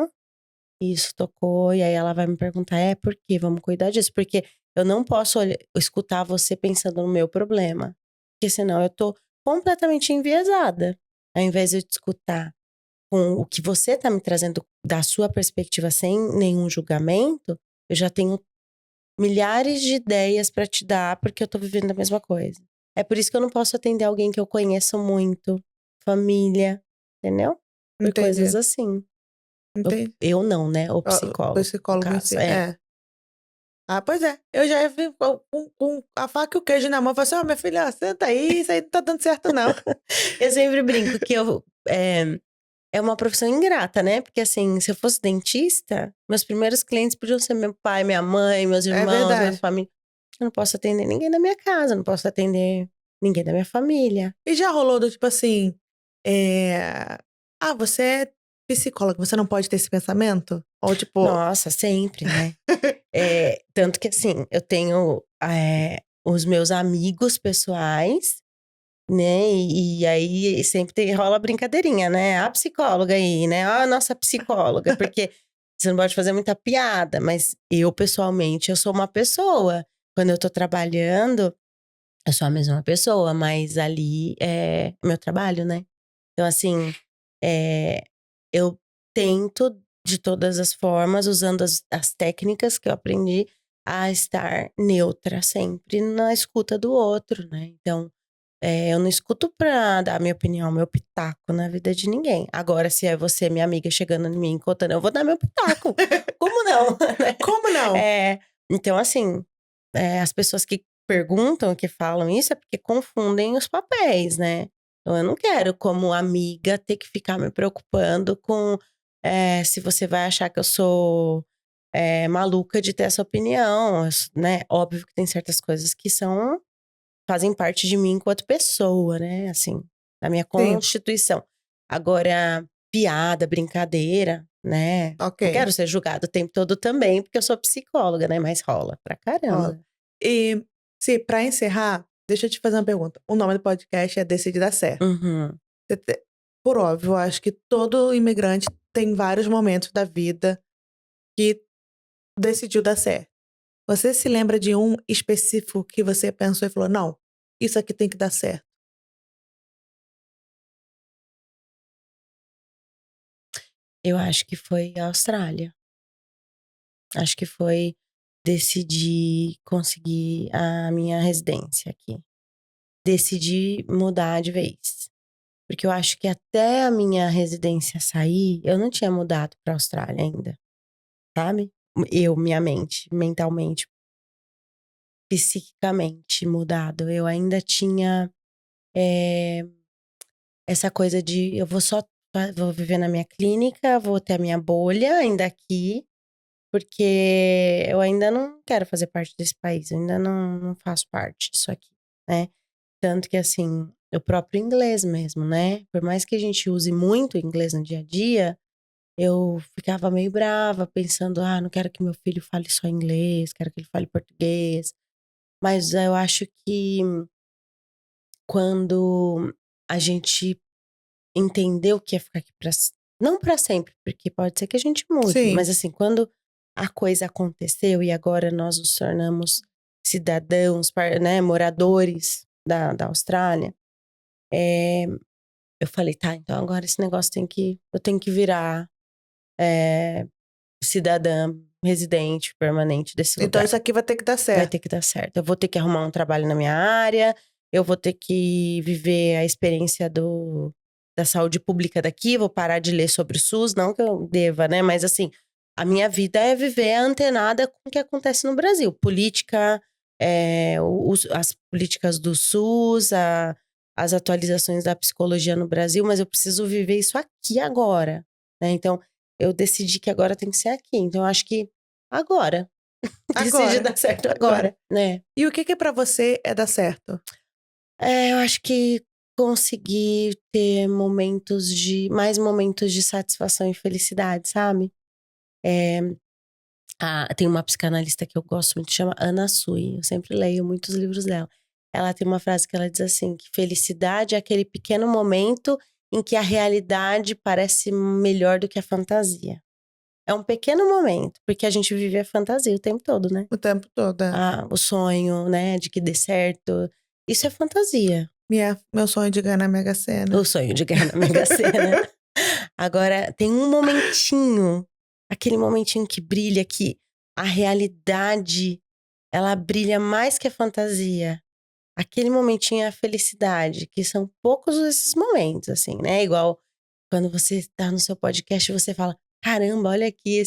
tocou, e aí ela vai me perguntar: por quê? Vamos cuidar disso. Porque eu não posso escutar você pensando no meu problema. Porque senão eu tô completamente enviesada. Ao invés de eu te escutar com o que você tá me trazendo da sua perspectiva sem nenhum julgamento, eu já tenho milhares de ideias pra te dar, porque eu tô vivendo a mesma coisa. É por isso que eu não posso atender alguém que eu conheço muito, família, entendeu? Por coisas Entendi. assim. Entendi. Eu não, né? O Ó, o psicólogo, no psicólogo em caso. si. É. Ah, pois é. Eu já vim com a faca e o queijo na mão. Falei assim, minha filha, senta aí, isso aí não tá dando certo, não. Eu sempre brinco que é uma profissão ingrata, né? Porque assim, se eu fosse dentista, meus primeiros clientes podiam ser meu pai, minha mãe, meus É irmãos, minha verdade. família. Eu não posso atender ninguém da minha casa, não posso atender ninguém da minha família. E já rolou do tipo assim, você é psicóloga, você não pode ter esse pensamento? Ou tipo, Nossa, sempre, né? Tanto que assim, eu tenho os meus amigos pessoais, né? E aí sempre rola brincadeirinha, né? A psicóloga aí, né? A nossa psicóloga, porque você não pode fazer muita piada, mas eu, pessoalmente, eu sou uma pessoa. Quando eu tô trabalhando, eu sou a mesma pessoa, mas ali é meu trabalho, né? Então, assim, é, eu tento, de todas as formas, usando as técnicas que eu aprendi, a estar neutra sempre na escuta do outro, né? Então, eu não escuto pra dar minha opinião, meu pitaco na vida de ninguém. Agora, se é você, minha amiga, chegando em mim, contando, eu vou dar meu pitaco. Como não? Né? como não? Então, assim, as pessoas que perguntam, que falam isso, é porque confundem os papéis, né? Então, eu não quero, como amiga, ter que ficar me preocupando com se você vai achar que eu sou maluca de ter essa opinião, né? Óbvio que tem certas coisas que fazem parte de mim enquanto pessoa, né? Assim, da minha Sim, constituição. Agora, piada, brincadeira, né? Não ok. quero ser julgada o tempo todo também, porque eu sou psicóloga, né? Mas rola pra Ó, caramba. e se pra encerrar, deixa eu te fazer uma pergunta. O nome do podcast é Decide Dar Certo. Uhum. Você por óbvio, eu acho que todo imigrante tem vários momentos da vida que decidiu dar certo. Você se lembra de um específico que você pensou e falou: "Não, isso aqui tem que dar certo"? Eu acho que foi a Austrália. Acho que foi decidir conseguir a minha residência aqui. Decidi mudar de vez. Porque eu acho que até a minha residência sair, eu não tinha mudado pra Austrália ainda, sabe? Minha mente, mentalmente, psiquicamente mudado. Eu ainda tinha essa coisa de eu vou viver na minha clínica, vou ter a minha bolha ainda aqui, porque eu ainda não quero fazer parte desse país, eu ainda não faço parte disso aqui, né? Tanto que assim, o próprio inglês mesmo, né? Por mais que a gente use muito o inglês no dia a dia, eu ficava meio brava, pensando, não quero que meu filho fale só inglês, quero que ele fale português. Mas eu acho que quando a gente entendeu que ia ficar aqui não pra sempre, porque pode ser que a gente mude, Sim. mas assim, quando a coisa aconteceu e agora nós nos tornamos cidadãos, né, moradores da Austrália, eu falei, tá, então agora esse negócio eu tenho que virar cidadã residente permanente desse Então lugar. isso aqui vai ter que dar Vai certo. ter que dar certo. Eu vou ter que arrumar um trabalho na minha área, eu vou ter que viver a experiência da saúde pública daqui, vou parar de ler sobre o SUS, não que eu deva, né? Mas assim, a minha vida é viver antenada com o que acontece no Brasil. Política, as políticas do SUS, as atualizações da psicologia no Brasil, mas eu preciso viver isso aqui agora, né? Então, eu decidi que agora tem que ser aqui. Então, eu acho que agora. Decide Agora. dar certo agora, né? E o que pra você é dar certo? Eu acho que conseguir ter mais momentos de satisfação e felicidade, sabe? Tem uma psicanalista que eu gosto muito, chama Anna Sui. Eu sempre leio muitos livros dela. Ela tem uma frase que ela diz assim, que felicidade é aquele pequeno momento em que a realidade parece melhor do que a fantasia. É um pequeno momento, porque a gente vive a fantasia o tempo todo, né? O tempo todo. O sonho, né, de que dê certo. Isso é fantasia. Meu sonho de ganhar na Mega Sena. O sonho de ganhar na Mega Sena. Agora, tem um momentinho, aquele momentinho que brilha, que a realidade, ela brilha mais que a fantasia. Aquele momentinho é a felicidade, que são poucos esses momentos, assim, né? Igual quando você tá no seu podcast e você fala, caramba, olha aqui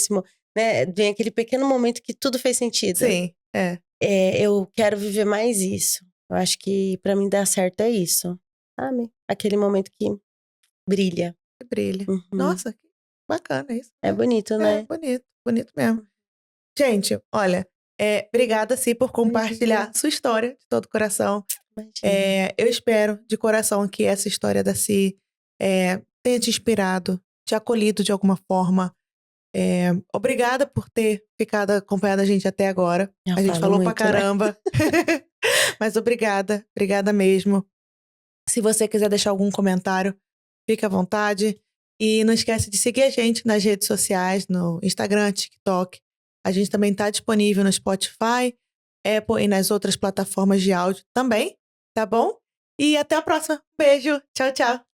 né? Vem aquele pequeno momento que tudo fez sentido. Sim, é. Eu quero viver mais isso. Eu acho que pra mim dar certo é isso, sabe? Aquele momento que brilha. Que brilha. Uhum. Nossa, que bacana isso. É bonito, É, né? bonito. Bonito mesmo. Gente, olha, obrigada, Sim, por compartilhar sua história de todo o coração. Imagina. Eu espero de coração que essa história da Si tenha te inspirado, te acolhido de alguma forma. Obrigada por ter ficado acompanhando a gente até agora. Eu A gente falo falou pra muito, né? caramba. Mas obrigada mesmo. Se você quiser deixar algum comentário, fique à vontade. E não esquece de seguir a gente nas redes sociais, no Instagram, TikTok. A gente também está disponível no Spotify, Apple e nas outras plataformas de áudio também, tá bom? E até a próxima. Beijo. Tchau, tchau.